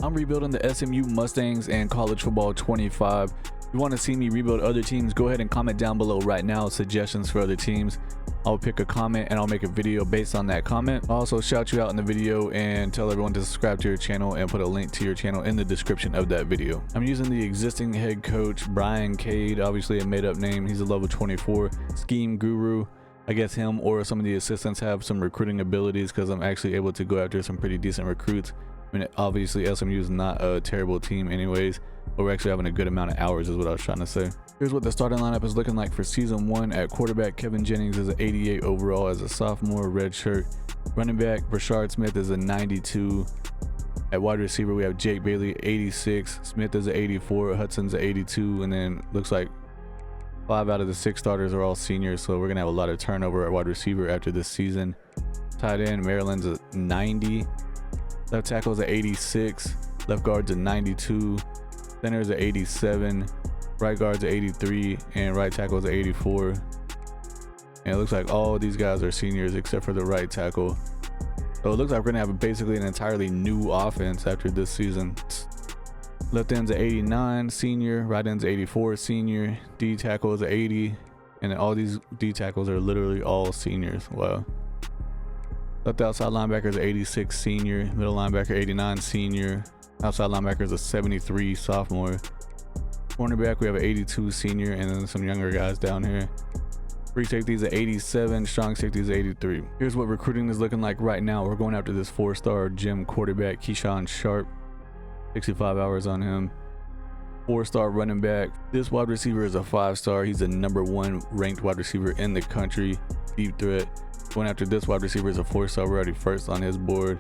I'm rebuilding the SMU Mustangs and college football 25. If you want to see me rebuild other teams, go ahead and comment down below right now suggestions for other teams. I'll pick a comment and I'll make a video based on that comment. I'll also shout you out in the video and tell everyone to subscribe to your channel and put a link to your channel in the description of that video. I'm using the existing head coach, Brian Cade, obviously a made up name. He's a level 24 scheme guru. I guess him or some of the assistants have some recruiting abilities because I'm actually able to go after some pretty decent recruits. I mean, obviously SMU is not a terrible team anyways, but we're actually having a good amount of hours is what I was trying to say. Here's what the starting lineup is looking like for season 1. At quarterback, Kevin Jennings is an 88 overall as a sophomore, red shirt. Running back, Rashard Smith is a 92. At wide receiver, we have Jake Bailey, 86. Smith is an 84. Hudson's an 82. And then looks like 5 out of the 6 starters are all seniors, so we're gonna have a lot of turnover at wide receiver after this season. Tight end, Maryland's a 90. Left tackle's a 86. Left guard's a 92. Center's a 87. Right guard's a 83, and right tackle's a 84. And it looks like all these guys are seniors except for the right tackle. So it looks like we're gonna have basically an entirely new offense after this season. Left end's a 89 senior, right end's 84 senior, D tackle is a 80, and then all these D tackles are literally all seniors. Wow. Left outside linebacker is 86 senior, middle linebacker 89 senior, outside linebacker is a 73 sophomore. Cornerback, we have an 82 senior, and then some younger guys down here. Free safety is an 87, strong safety is 83. Here's what recruiting is looking like right now. We're going after this 4-star gym quarterback, Keyshawn Sharp. 65 hours on him. 4-star running back. This wide receiver is a 5-star. He's the #1 ranked wide receiver in the country. Deep threat. Going after this wide receiver is a 4-star. We're already first on his board.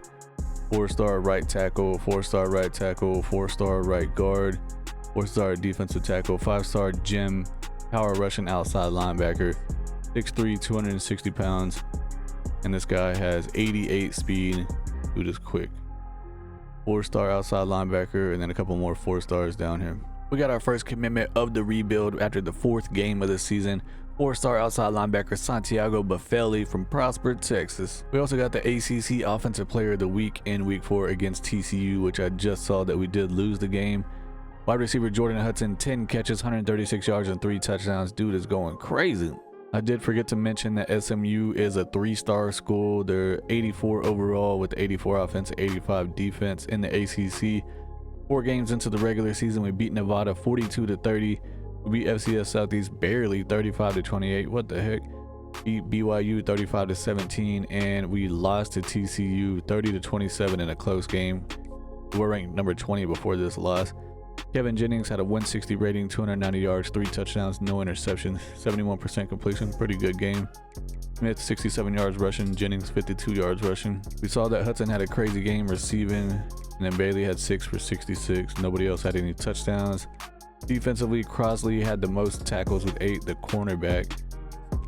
4-star right tackle, 4-star right tackle, 4-star right guard, 4-star defensive tackle, 5-star gym power rushing outside linebacker, 6'3", 260 pounds, and this guy has 88 speed. Dude is quick. 4-star outside linebacker, and then a couple more 4-stars down here. We got our first commitment of the rebuild after the 4th game of the season. 4-star outside linebacker Santiago Buffelli from Prosper, Texas. We also got the ACC Offensive Player of the Week in Week 4 against TCU, which I just saw that we did lose the game. Wide receiver Jordan Hudson, 10 catches, 136 yards, and 3 touchdowns. Dude is going crazy. I did forget to mention that SMU is a 3-star school. They're 84 overall with 84 offense, 85 defense in the ACC. 4 games into the regular season, we beat Nevada 42-30. We beat FCS Southeast barely 35-28. What the heck? Beat BYU 35-17, and we lost to TCU 30-27 in a close game. We were ranked number 20 before this loss. Kevin Jennings had a 160 rating, 290 yards, 3 touchdowns, no interceptions, 71% completion. Pretty good game. Smith 67 yards rushing, Jennings 52 yards rushing. We saw that Hudson had a crazy game receiving, and then Bailey had 6 for 66. Nobody else had any touchdowns. Defensively, Crosley had the most tackles with 8, the cornerback.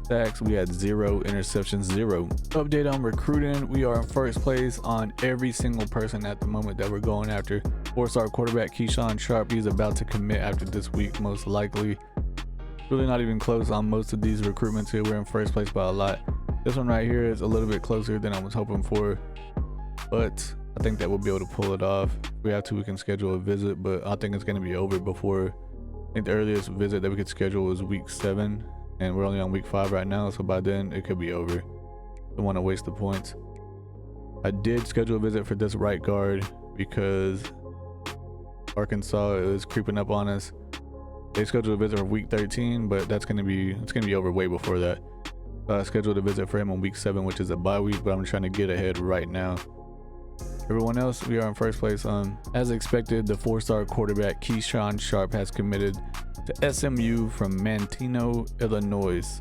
Sacks, we had 0, interceptions 0. Update on recruiting, we are in first place on every single person at the moment that we're going after. 4-star quarterback Keyshawn Sharp, he's about to commit after this week most likely. Really not even close on most of these recruitments here. We're in first place by a lot. This one right here is a little bit closer than I was hoping for, but I think that we'll be able to pull it off. If we have to, we can schedule a visit, but I think it's going to be over before. I think the earliest visit that we could schedule was week 7, and we're only on week 5 right now, so by then it could be over. Don't want to waste the points. I did schedule a visit for this right guard because Arkansas is creeping up on us. They scheduled a visit for week 13, but it's gonna be over way before that. I scheduled a visit for him on week 7, which is a bye week, but I'm trying to get ahead right now. Everyone else, we are in first place on. As expected, the 4-star quarterback Keyshawn Sharp has committed to SMU from Manteno, Illinois.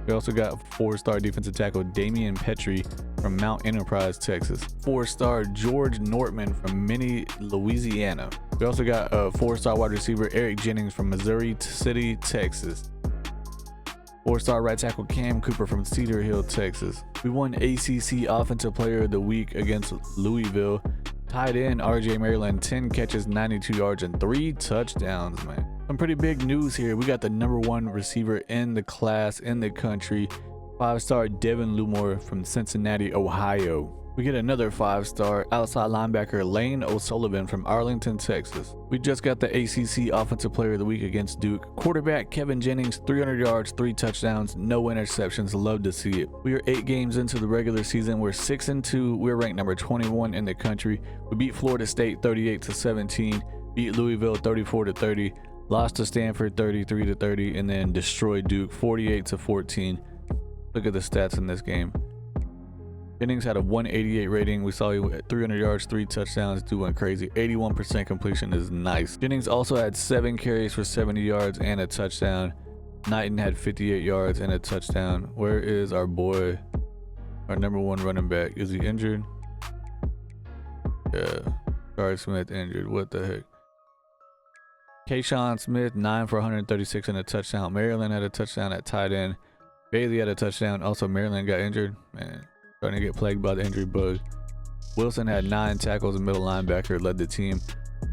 We also got 4-star defensive tackle Damian Petrie from Mount Enterprise, Texas. 4-star George Nortman from Minnie, Louisiana. We also got a 4-star wide receiver Eric Jennings from Missouri City, Texas. 4-star right tackle Cam Cooper from Cedar Hill, Texas. We won ACC Offensive Player of the Week against Louisville. Tight end RJ Maryland, 10 catches, 92 yards, and 3 touchdowns, man. Some pretty big news here. We got the #1 receiver in the class, in the country. 5-star Devin Lumore from Cincinnati, Ohio. We get another 5-star outside linebacker Lane O'Sullivan from Arlington, Texas. We just got the ACC Offensive Player of the Week against Duke. Quarterback Kevin Jennings, 300 yards, 3 touchdowns, no interceptions. Love to see it. We are 8 games into the regular season. We're 6-2. We're ranked number 21 in the country. We beat Florida State 38-17, beat Louisville 34-30, lost to Stanford 33-30, and then destroyed Duke 48-14. Look at the stats in this game. Jennings had a 188 rating. We saw he at 300 yards, 3 touchdowns, doing crazy. 81% completion is nice. Jennings also had 7 carries for 70 yards and a touchdown. Knighton had 58 yards and a touchdown. Where is our boy, our #1 running back? Is he injured? Yeah. Charles Smith injured. What the heck? Kayshawn Smith, 9 for 136 and a touchdown. Maryland had a touchdown at tight end. Bailey had a touchdown. Also, Maryland got injured. Man, starting to get plagued by the injury bug. Wilson had 9 tackles, and middle linebacker led the team.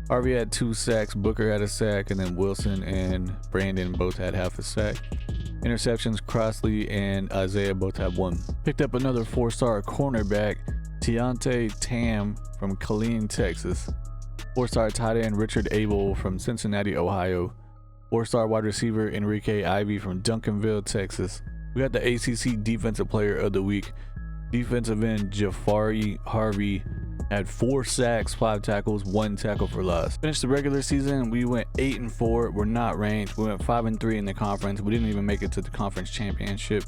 Harvey had 2 sacks. Booker had a sack, and then Wilson and Brandon both had half a sack. Interceptions, Crossley and Isaiah both had 1. Picked up another 4-star cornerback, Tiante Tam from Killeen, Texas. 4-star tight end Richard Abel from Cincinnati, Ohio. 4-star wide receiver Enrique Ivy from Duncanville, Texas. We got the ACC Defensive Player of the Week. Defensive end Jafari Harvey had 4 sacks, 5 tackles, 1 tackle for loss. Finished the regular season. We went 8-4. We're not ranked. We went 5-3 in the conference. We didn't even make it to the conference championship.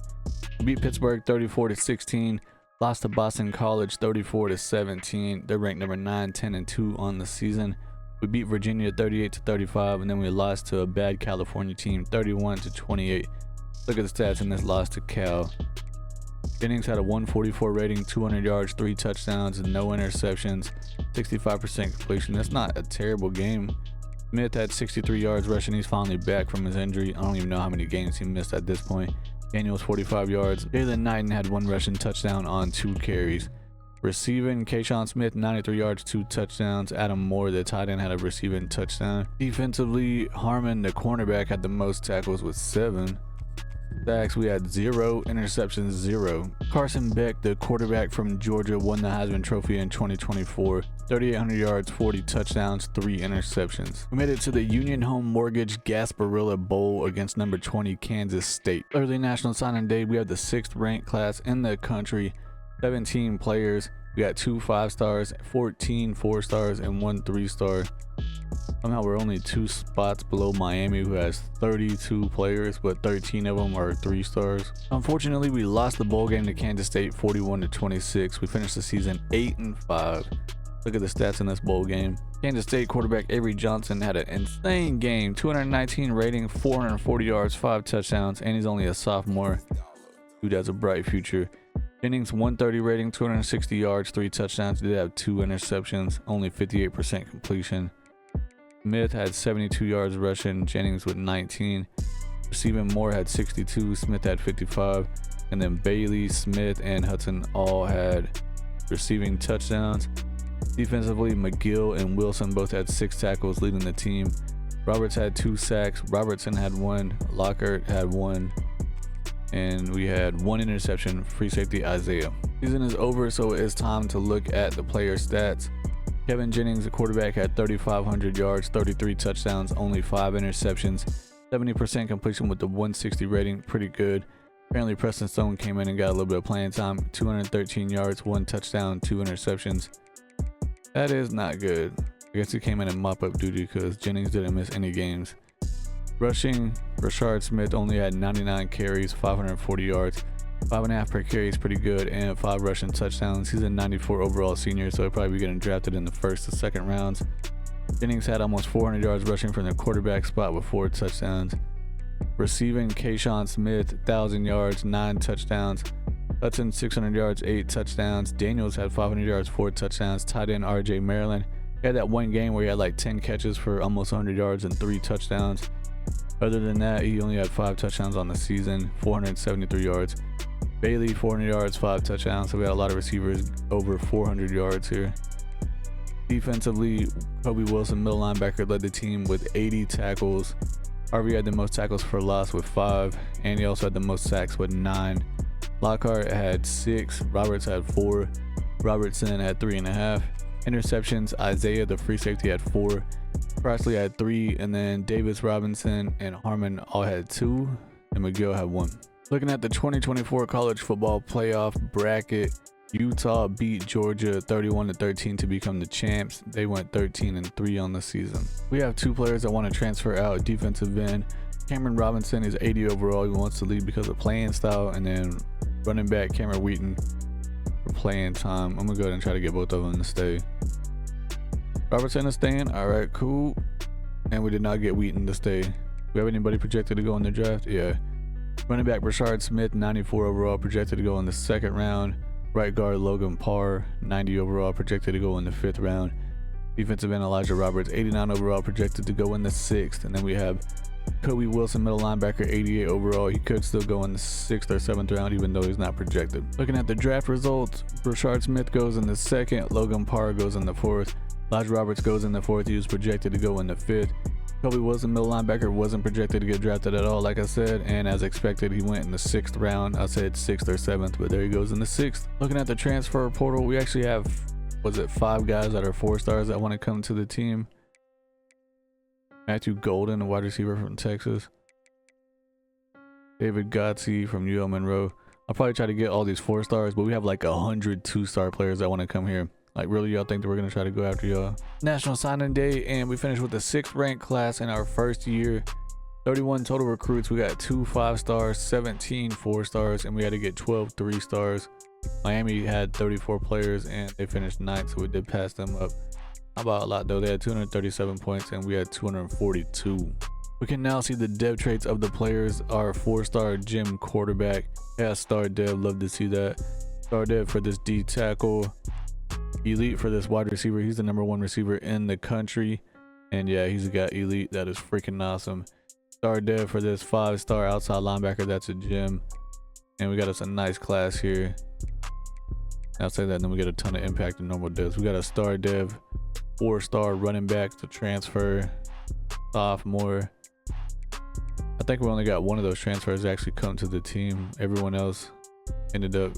We beat Pittsburgh 34-16. Lost to Boston College 34-17. They're ranked number 9, 10, and 2 on the season. We beat Virginia 38-35, and then we lost to a bad California team 31-28. Look at the stats in this loss to Cal. Jennings had a 144 rating, 200 yards, 3 touchdowns, and no interceptions, 65% completion. That's not a terrible game. Smith had 63 yards rushing. He's finally back from his injury. I don't even know how many games he missed at this point. Daniels 45 yards. Jalen Knighton had 1 rushing touchdown on 2 carries. Receiving, Kayshawn Smith 93 yards, 2 touchdowns. Adam Moore, the tight end, had a receiving touchdown. Defensively, Harmon, the cornerback, had the most tackles with 7. Sacks, we had 0. Interceptions, 0. Carson Beck, the quarterback from Georgia, won the Heisman Trophy in 2024. 3,800 yards, 40 touchdowns, 3 interceptions. We made it to the Union Home Mortgage Gasparilla Bowl against number 20 Kansas State. Early National Signing Day, we have the 6th ranked class in the country. 17 players. We got 2 5-stars, 14 4-stars, and 1 3-star. Somehow we're only 2 spots below Miami, who has 32 players, but 13 of them are 3-stars. Unfortunately, we lost the bowl game to Kansas State 41-26. We finished the season 8-5. Look at the stats in this bowl game. Kansas State quarterback Avery Johnson had an insane game. 219 rating, 440 yards, 5 touchdowns, and he's only a sophomore. Dude has a bright future. Jennings 130 rating, 260 yards, 3 touchdowns. Did have 2 interceptions, only 58% completion. Smith had 72 yards rushing, Jennings with 19. Receiving, Moore had 62, Smith had 55. And then Bailey, Smith, and Hudson all had receiving touchdowns. Defensively, McGill and Wilson both had 6 tackles, leading the team. Roberts had 2 sacks, Robertson had 1, Lockhart had 1. And we had 1 interception, free safety Isaiah. Season is over, so it's time to look at the player stats. Kevin Jennings, the quarterback, had 3,500 yards, 33 touchdowns, only 5 interceptions, 70% completion with the 160 rating, pretty good. Apparently Preston Stone came in and got a little bit of playing time, 213 yards, 1 touchdown, 2 interceptions. That is not good. I guess he came in and mop up duty because Jennings didn't miss any games. Rushing, Rashard Smith only had 99 carries, 540 yards, 5.5 per carry is pretty good, and 5 rushing touchdowns. He's a 94 overall senior, so he'll probably be getting drafted in the 1st to 2nd rounds. Jennings had almost 400 yards rushing from the quarterback spot with 4 touchdowns. Receiving, Kayshawn Smith 1,000 yards, 9 touchdowns. Hudson 600 yards, 8 touchdowns. Daniels had 500 yards, 4 touchdowns. Tight end RJ Maryland. He had that one game where he had like 10 catches for almost 100 yards and 3 touchdowns. Other than that, he only had 5 touchdowns on the season, 473 yards. Bailey 400 yards, 5 touchdowns. So we had a lot of receivers over 400 yards here. Defensively, Kobe Wilson, middle linebacker, led the team with 80 tackles. Harvey had the most tackles for loss with 5, and he also had the most sacks with 9. Lockhart had 6, Roberts had 4, Robertson had 3.5. Interceptions, Isaiah, the free safety, had 4. Presley had 3, and then Davis, Robinson, and Harmon all had 2, and McGill had 1. Looking at the 2024 college football playoff bracket, Utah beat Georgia 31-13 to become the champs. They went 13-3 on the season. We have 2 players that want to transfer out. Defensive end Cameron Robinson is 80 overall. He wants to leave because of playing style, and then running back Cameron Wheaton for playing time. I'm gonna go ahead and try to get both of them to stay. Robertson is staying. All right, cool. And we did not get Wheaton to stay. We have anybody projected to go in the draft? Yeah. Running back Brashard Smith, 94 overall, projected to go in the 2nd round. Right guard Logan Parr, 90 overall, projected to go in the 5th round. Defensive end Elijah Roberts, 89 overall, projected to go in the 6th. And then we have Kobe Wilson, middle linebacker, 88 overall. He could still go in the 6th or 7th round, even though he's not projected. Looking at the draft results, Brashard Smith goes in the 2nd. Logan Parr goes in the 4th. Elijah Roberts goes in the 4th. He was projected to go in the 5th. Kobe Wilson, middle linebacker, wasn't projected to get drafted at all, like I said, and as expected, he went in the 6th round. I said 6th or 7th, but there he goes in the 6th. Looking at the transfer portal, we actually have, 5 guys that are 4 stars that want to come to the team. Matthew Golden, a wide receiver from Texas. David Gotze from UL Monroe. I'll probably try to get all these 4 stars, but we have like 100 2-star players that want to come here. Like, really, y'all think that we're going to try to go after y'all? National Signing Day, and we finished with the 6th ranked class in our first year. 31 total recruits. We got 2 5-stars, 17 4-stars, and we had to get 12 3-stars. Miami had 34 players, and they finished 9th, so we did pass them up. Not about a lot, though. They had 237 points, and we had 242. We can now see the dev traits of the players. Our 4-star Jim quarterback. Yeah, star dev. Love to see that. Star dev for this D tackle. Elite for this wide receiver. He's the #1 receiver in the country, and yeah, he's got elite. That is freaking awesome. Star dev for this 5-star outside linebacker. That's a gem, and we got us a nice class here. I'll say that, and then we get a ton of impact and normal devs. We got a star dev 4-star running back to transfer, sophomore. I think we only got one of those transfers actually come to the team. Everyone else ended up,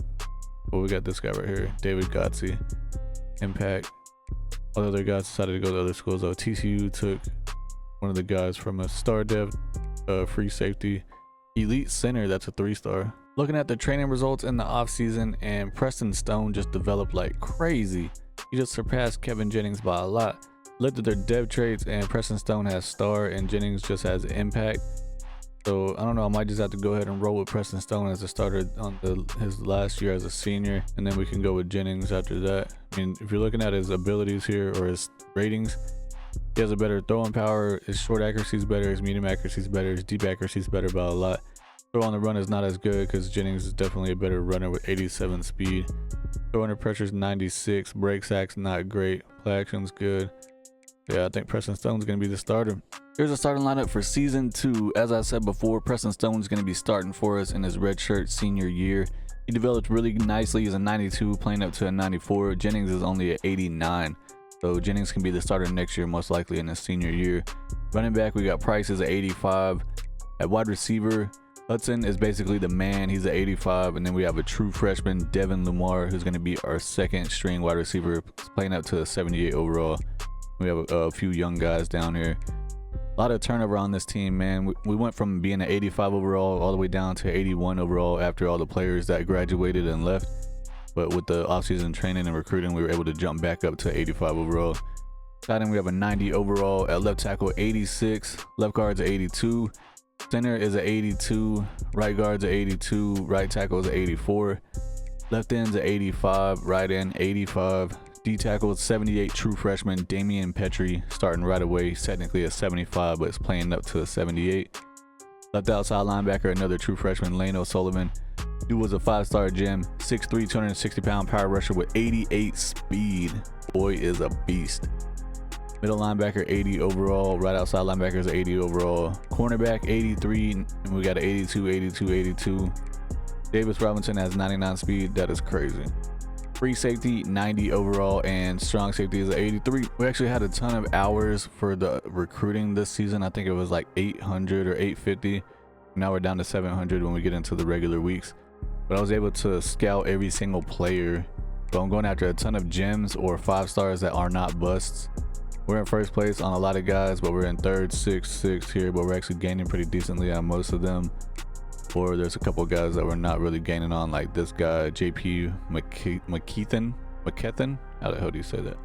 well, we got this guy right here, David Gotze. Impact. All the other guys decided to go to other schools though. TCU took one of the guys from a star dev, free safety. Elite center, that's a 3-star. Looking at the training results in the offseason, and Preston Stone just developed like crazy. He just surpassed Kevin Jennings by a lot. Looked at their dev traits, and Preston Stone has star and Jennings just has impact. So I don't know, I might just have to go ahead and roll with Preston Stone as a starter on his last year as a senior, and then we can go with Jennings after that. I mean, if you're looking at his abilities here or his ratings, he has a better throwing power. His short accuracy is better, his medium accuracy is better, his deep accuracy is better by a lot. Throw on the run is not as good because Jennings is definitely a better runner with 87 speed. Throw under pressure is 96. Break sacks not great. Play action's good. Yeah, I think Preston Stone's going to be the starter. Here's a starting lineup for season 2. As I said before, Preston Stone's going to be starting for us in his redshirt senior year. He developed really nicely. He's a 92 playing up to a 94. Jennings is only an 89. So Jennings can be the starter next year, most likely in his senior year. Running back, we got Price is an 85. At wide receiver, Hudson is basically the man. He's an 85. And then we have a true freshman, Devin Lamar, who's going to be our 2nd string wide receiver, playing up to a 78 overall. We have a few young guys down here. A lot of turnover on this team, man. We went from being an 85 overall all the way down to 81 overall after all the players that graduated and left. But with the offseason training and recruiting, we were able to jump back up to 85 overall. Tight end, we have a 90 overall. At left tackle, 86. Left guard's 82. Center is an 82. Right guard's an 82. Right tackle is an 84. Left end's an 85. Right end, 85. D tackle, 78 true freshman Damian Petrie, starting right away. He's technically a 75, but it's playing up to a 78. Left outside linebacker, another true freshman, Lane O'Sullivan. Dude was a 5-star gem, 6'3", 260-pound power rusher with 88 speed. Boy is a beast. Middle linebacker, 80 overall. Right outside linebacker is 80 overall. Cornerback, 83, and we got an 82, 82, 82. Davis Robinson has 99 speed. That is crazy. Free safety, 90 overall, and strong safety is 83. We actually had a ton of hours for the recruiting this season. I think it was like 800 or 850. Now we're down to 700 when we get into the regular weeks. But I was able to scout every single player So I'm going after a ton of gems or 5-stars that are not busts. We're in first place on a lot of guys, but we're in third, sixth here, but we're actually gaining pretty decently on most of them. Or there's a couple of guys that we're not really gaining on, like this guy, JP McKethan. How the hell do you say that?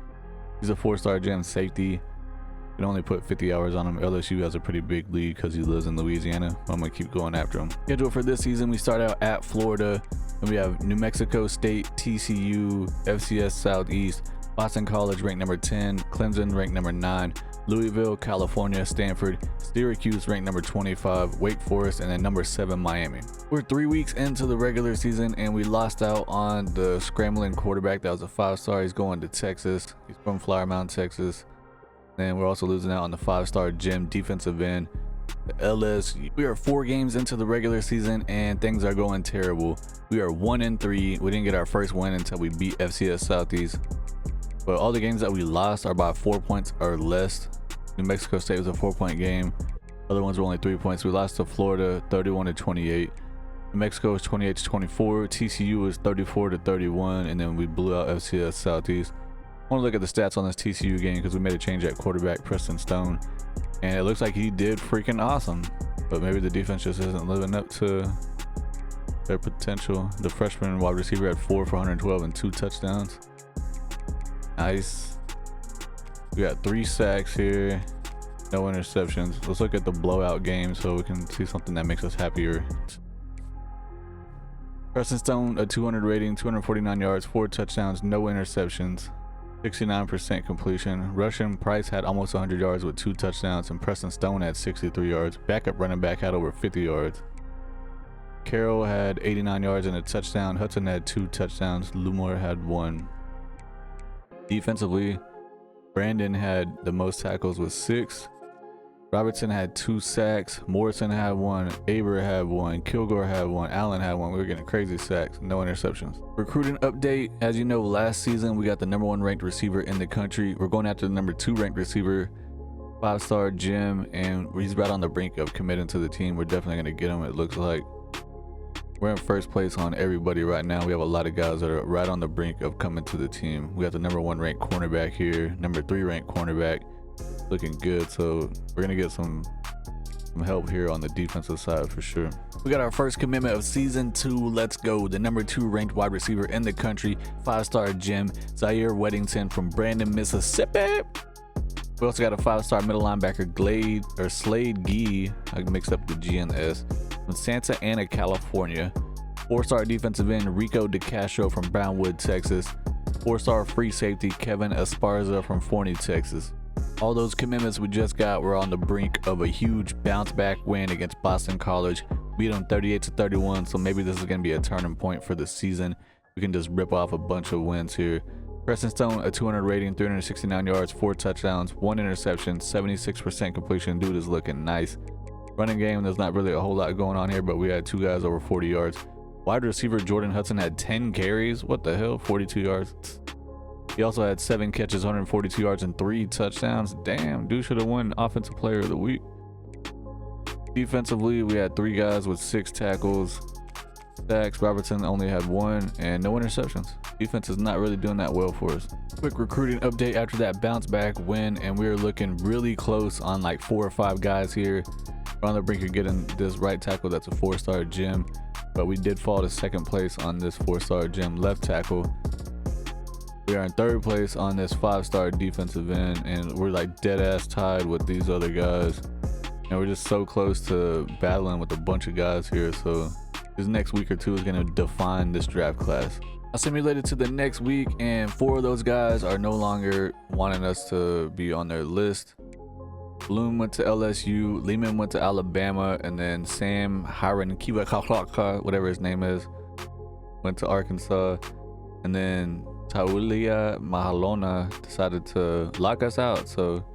He's a 4-star gem safety. You can only put 50 hours on him. LSU has a pretty big league because he lives in Louisiana. I'm gonna keep going after him. Schedule for this season, we start out at Florida. Then we have New Mexico State, TCU, FCS Southeast, Boston College ranked number 10, Clemson ranked number 9, Louisville, California, Stanford, Syracuse ranked number 25, Wake Forest, and then number 7 Miami. We're 3 weeks into the regular season and we lost out on the scrambling quarterback that was a 5-star. He's going to Texas. He's from Flower Mound, Texas. And we're also losing out on the 5-star gem defensive end, the LSU. We are 4 games into the regular season and things are going terrible. We are 1-3. We didn't get our first win until we beat FCS Southeast. But all the games that we lost are by 4 points or less. New Mexico State was a 4-point game. Other ones were only 3 points. We lost to Florida 31-28. New Mexico was 28-24. TCU was 34-31, and then we blew out FCS Southeast. I want to look at the stats on this TCU game because we made a change at quarterback, Preston Stone, and it looks like he did freaking awesome. But maybe the defense just isn't living up to their potential. The freshman wide receiver had 4 for 112 and 2 touchdowns. Nice. We got 3 sacks here, no interceptions. Let's look at the blowout game so we can see something that makes us happier. Preston Stone, a 200 rating, 249 yards, 4 touchdowns, no interceptions, 69% completion. Russian Price had almost 100 yards with 2 touchdowns, and Preston Stone had 63 yards. Backup running back had over 50 yards. Carroll had 89 yards and a touchdown. Hudson had 2 touchdowns. Lumore had 1. Defensively, Brandon had the most tackles with 6. Robertson had 2 sacks. Morrison had 1. Aber had 1. Kilgore had 1. Allen had 1. We were getting crazy sacks, no interceptions. Recruiting update. As you know, last season we got the number 1 ranked receiver in the country. We're going after the number 2 ranked receiver, 5-star Jim, and he's right on the brink of committing to the team. We're definitely going to get him, it looks like. We're in first place on everybody right now. We have a lot of guys that are right on the brink of coming to the team. We got the number 1 ranked cornerback here, number 3 ranked cornerback, looking good. So we're gonna get some help here on the defensive side for sure. We got our first commitment of season 2. Let's go. The number 2 ranked wide receiver in the country, 5-star Jim, Zaire Weddington from Brandon, Mississippi. We also got a 5-star middle linebacker, Slade Gee. I mixed up the G and the S. From Santa Ana, California. 4-star defensive end, Rico DeCastro from Brownwood, Texas. 4-star free safety, Kevin Esparza from Forney, Texas. All those commitments we just got were on the brink of a huge bounce back win against Boston College. Beat them 38-31, so maybe this is going to be a turning point for the season. We can just rip off a bunch of wins here. Preston Stone, a 200 rating, 369 yards, 4 touchdowns, 1 interception, 76% completion. Dude is looking nice. Running game, there's not really a whole lot going on here, but we had 2 guys over 40 yards. Wide receiver Jordan Hudson had 10 carries. What the hell? 42 yards. He also had 7 catches, 142 yards, and 3 touchdowns. Damn, dude should have won Offensive Player of the Week. Defensively, we had 3 guys with 6 tackles. Sacks, Robertson only had 1, and no interceptions. Defense is not really doing that well for us. Quick recruiting update after that bounce back win, and we're looking really close on like 4 or 5 guys here. We're on the brink of getting this right tackle that's a 4-star Jim, but we did fall to 2nd place on this 4-star Jim left tackle. We are in 3rd place on this 5-star defensive end, and we're like dead ass tied with these other guys. And we're just so close to battling with a bunch of guys here, so this next week or 2 is going to define this draft class. I simulated to the next week, and 4 of those guys are no longer wanting us to be on their list. Bloom went to LSU, Lehman went to Alabama, and then Sam Hiron Kiwa, whatever his name is, went to Arkansas, and then Taulia Mahalona decided to lock us out. So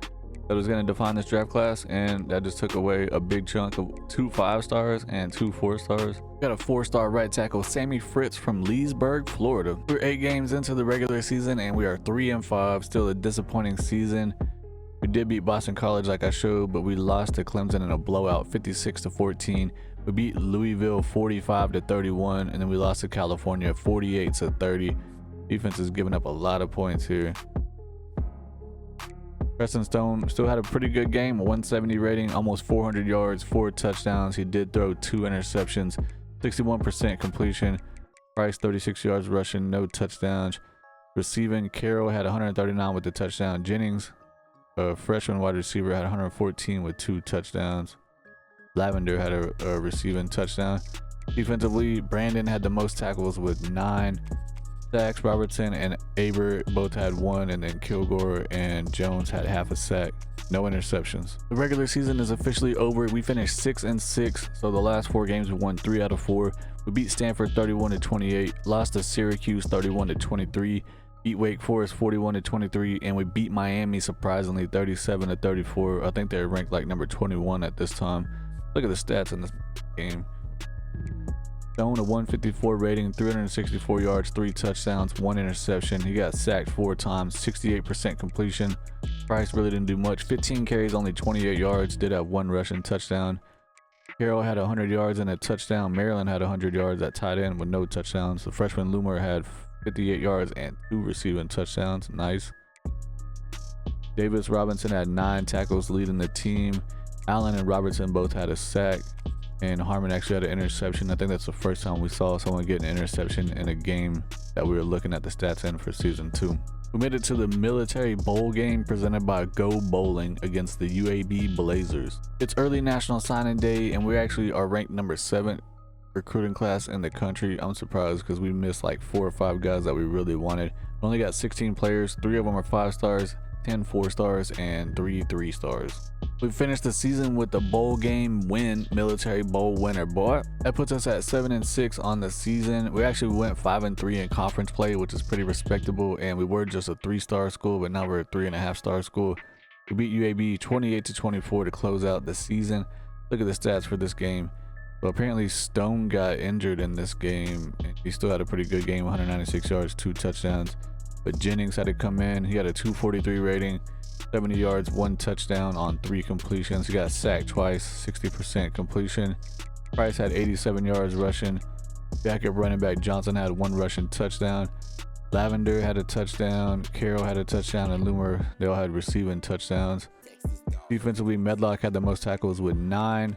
that was going to define this draft class, and that just took away a big chunk of 2 5-stars and 2 4-stars. We got a 4-star right tackle, Sammy Fritz from Leesburg, Florida. We're 8 games into the regular season, and we are 3-5. Still a disappointing season. We did beat Boston College like I showed, but we lost to Clemson in a blowout, 56-14. We beat Louisville 45-31, and then we lost to California 48-30. Defense is giving up a lot of points here. Preston Stone still had a pretty good game, 170 rating, almost 400 yards, 4 touchdowns. He did throw 2 interceptions, 61% completion. Price 36 yards rushing, no touchdowns. Receiving, Carroll had 139 with the touchdown. Jennings, a freshman wide receiver, had 114 with 2 touchdowns. Lavender had a receiving touchdown. Defensively, Brandon had the most tackles with 9 sacks. Robertson and Aber both had 1, and then Kilgore and Jones had half a sack. No interceptions. The regular season is officially over. We finished 6-6, so the last 4 games we won 3 out of 4. We beat Stanford 31-28, lost to Syracuse 31-23, beat Wake Forest 41-23, and we beat Miami surprisingly 37-34. I think they're ranked like number 21 at this time. Look at the stats in this game. Stone, a 154 rating, 364 yards, 3 touchdowns, 1 interception. He got sacked 4 times, 68% completion. Price really didn't do much. 15 carries, only 28 yards, did have 1 rushing touchdown. Carroll had 100 yards and a touchdown. Maryland had 100 yards at tight end with no touchdowns. The freshman Loomer had 58 yards and 2 receiving touchdowns. Nice. Davis Robinson had 9 tackles, leading the team. Allen and Robertson both had a sack, and Harmon actually had an interception. I think that's the first time we saw someone get an interception in a game that we were looking at the stats in for season 2. We made it to the Military Bowl game presented by Go Bowling against the UAB Blazers. It's early National Signing Day, and we actually are ranked number 7 recruiting class in the country. I'm surprised because we missed like 4 or 5 guys that we really wanted. We only got 16 players, 3 of them are 5 stars, 10 4 stars, and 3 3 stars. We finished the season with the bowl game win, Military Bowl winner, boy. That puts us at 7-6 on the season. We actually went 5-3 in conference play, which is pretty respectable, and we were just a 3-star school, but now we're a 3.5-star school. We beat UAB 28-24 to close out the season. Look at the stats for this game. Well, apparently Stone got injured in this game, and he still had a pretty good game, 196 yards, 2 touchdowns. But Jennings had to come in. He had a 243 rating, 70 yards, 1 touchdown on 3 completions. He got sacked twice, 60% completion. Price had 87 yards rushing. Backup running back Johnson had 1 rushing touchdown. Lavender had a touchdown. Carroll had a touchdown, and Loomer, they all had receiving touchdowns. Defensively, Medlock had the most tackles with 9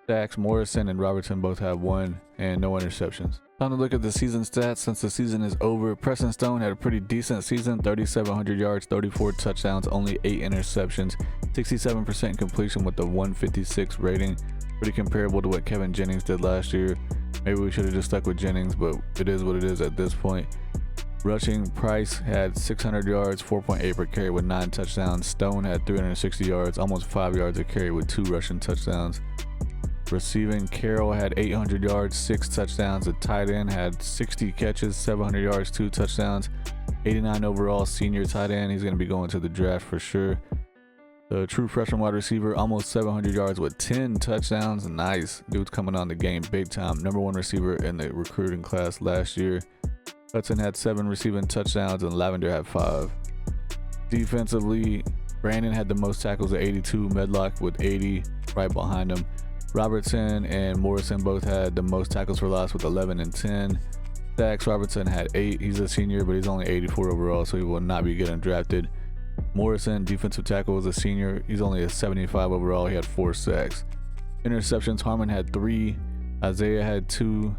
sacks. Morrison and Robertson both had 1, and no interceptions. Time to look at the season stats since the season is over. Preston Stone had a pretty decent season, 3,700 yards, 34 touchdowns, only 8 interceptions, 67% completion with a 156 rating. Pretty comparable to what Kevin Jennings did last year. Maybe we should have just stuck with Jennings, but it is what it is at this point. Rushing, Price had 600 yards, 4.8 per carry with 9 touchdowns. Stone had 360 yards, almost 5 yards a carry with 2 rushing touchdowns. Receiving, Carroll had 800 yards, 6 touchdowns. The tight end had 60 catches, 700 yards, 2 touchdowns. 89 overall, senior tight end. He's going to be going to the draft for sure. The true freshman wide receiver, almost 700 yards with 10 touchdowns. Nice. Dude's coming on the game big time. Number 1 receiver in the recruiting class last year. Hudson had 7 receiving touchdowns, and Lavender had 5. Defensively, Brandon had the most tackles at 82. Medlock with 80, right behind him. Robertson and Morrison both had the most tackles for loss with 11 and 10. Sacks, Robertson had 8. He's a senior, but he's only 84 overall, so he will not be getting drafted. Morrison, defensive tackle, is a senior. He's only a 75 overall. He had 4 sacks. Interceptions, Harmon had 3. Isaiah had 2.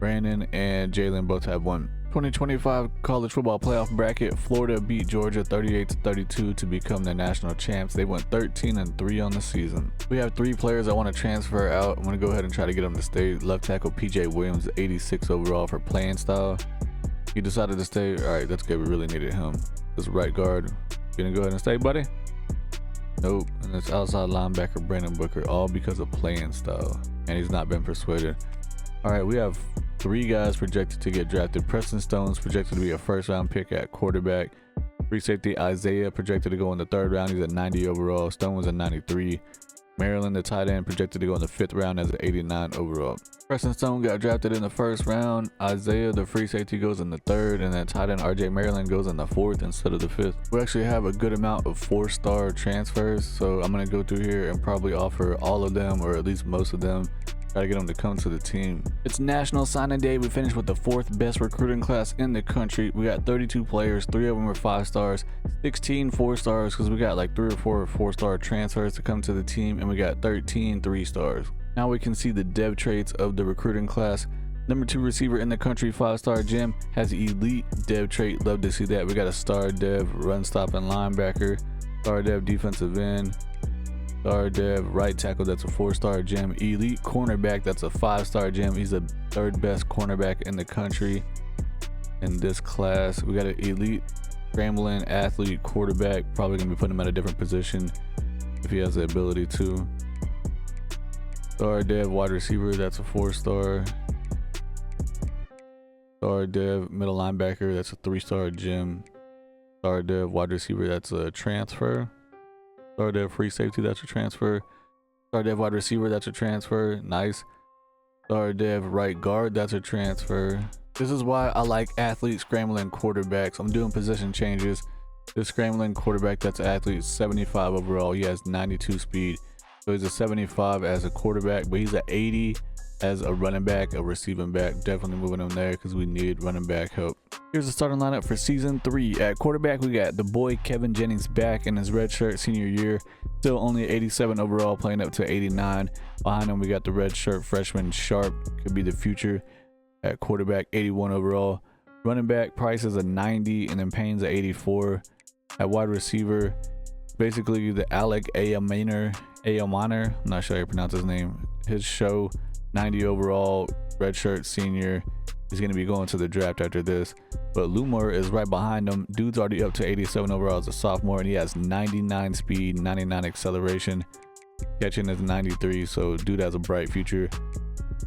Brandon and Jalen both had 1. 2025 college football playoff bracket. Florida beat Georgia 38-32 to become the national champs. They went 13-3 on the season. We have 3 players I want to transfer out. I'm going to go ahead and try to get them to stay. Left tackle PJ Williams, 86 overall for playing style. He decided to stay. All right, that's good. We really needed him. This right guard. Gonna go ahead and stay, buddy? Nope. And it's outside linebacker Brandon Booker, all because of playing style. And he's not been persuaded. All right, we have 3 guys projected to get drafted. Preston Stone's projected to be a first-round pick at quarterback. Free safety Isaiah projected to go in the 3rd round. He's at 90 overall. Stone was at 93. Maryland, the tight end, projected to go in the 5th round as an 89 overall. Preston Stone got drafted in the 1st round. Isaiah, the free safety, goes in the 3rd, and then tight end RJ Maryland goes in the 4th instead of the 5th. We actually have a good amount of 4-star transfers, so I'm going to go through here and probably offer all of them, or at least most of them, Gotta get them to come to the team. It's National Signing Day. We finished with the 4th best recruiting class in the country. We got 32 players, 3 of them were 5 stars, 16 4 stars because we got like 3 or 4 4-star transfers to come to the team, and we got 13 3 stars. Now we can see the dev traits of the recruiting class. Number 2 receiver in the country, 5-star Jim, has elite dev trait. Love to see that. We got a star dev run stopping linebacker, star dev defensive end, star dev right tackle, that's a 4-star Jim. Elite cornerback, that's a 5-star Jim. He's the 3rd best cornerback in the country in this class. We got an elite scrambling athlete quarterback, probably gonna be putting him at a different position if he has the ability to. Star dev wide receiver, that's a 4-star. Star dev middle linebacker, that's a 3-star Jim. Star dev wide receiver, that's a transfer. Star dev free safety, that's a transfer. Star dev wide receiver, that's a transfer. Nice. Star dev right guard, that's a transfer. This is why I like athlete scrambling quarterbacks. I'm doing position changes. This scrambling quarterback, that's athlete, 75 overall. He has 92 speed. So he's a 75 as a quarterback, but he's an 80 as a running back, a receiving back. Definitely moving him there because we need running back help. Here's the starting lineup for season 3. At quarterback, we got the boy Kevin Jennings back in his red shirt senior year. Still only 87 overall, playing up to 89. Behind him, we got the red shirt freshman Sharp, could be the future. At quarterback, 81 overall. Running back, Price is a 90, and then Payne's a 84. At wide receiver, basically the Alec Ayamaner, I'm not sure how you pronounce his name. His show, 90 overall, red shirt senior. He's going to be going to the draft after this. But Lumor is right behind him. Dude's already up to 87 overall as a sophomore, and he has 99 speed, 99 acceleration. Catching is 93, so dude has a bright future.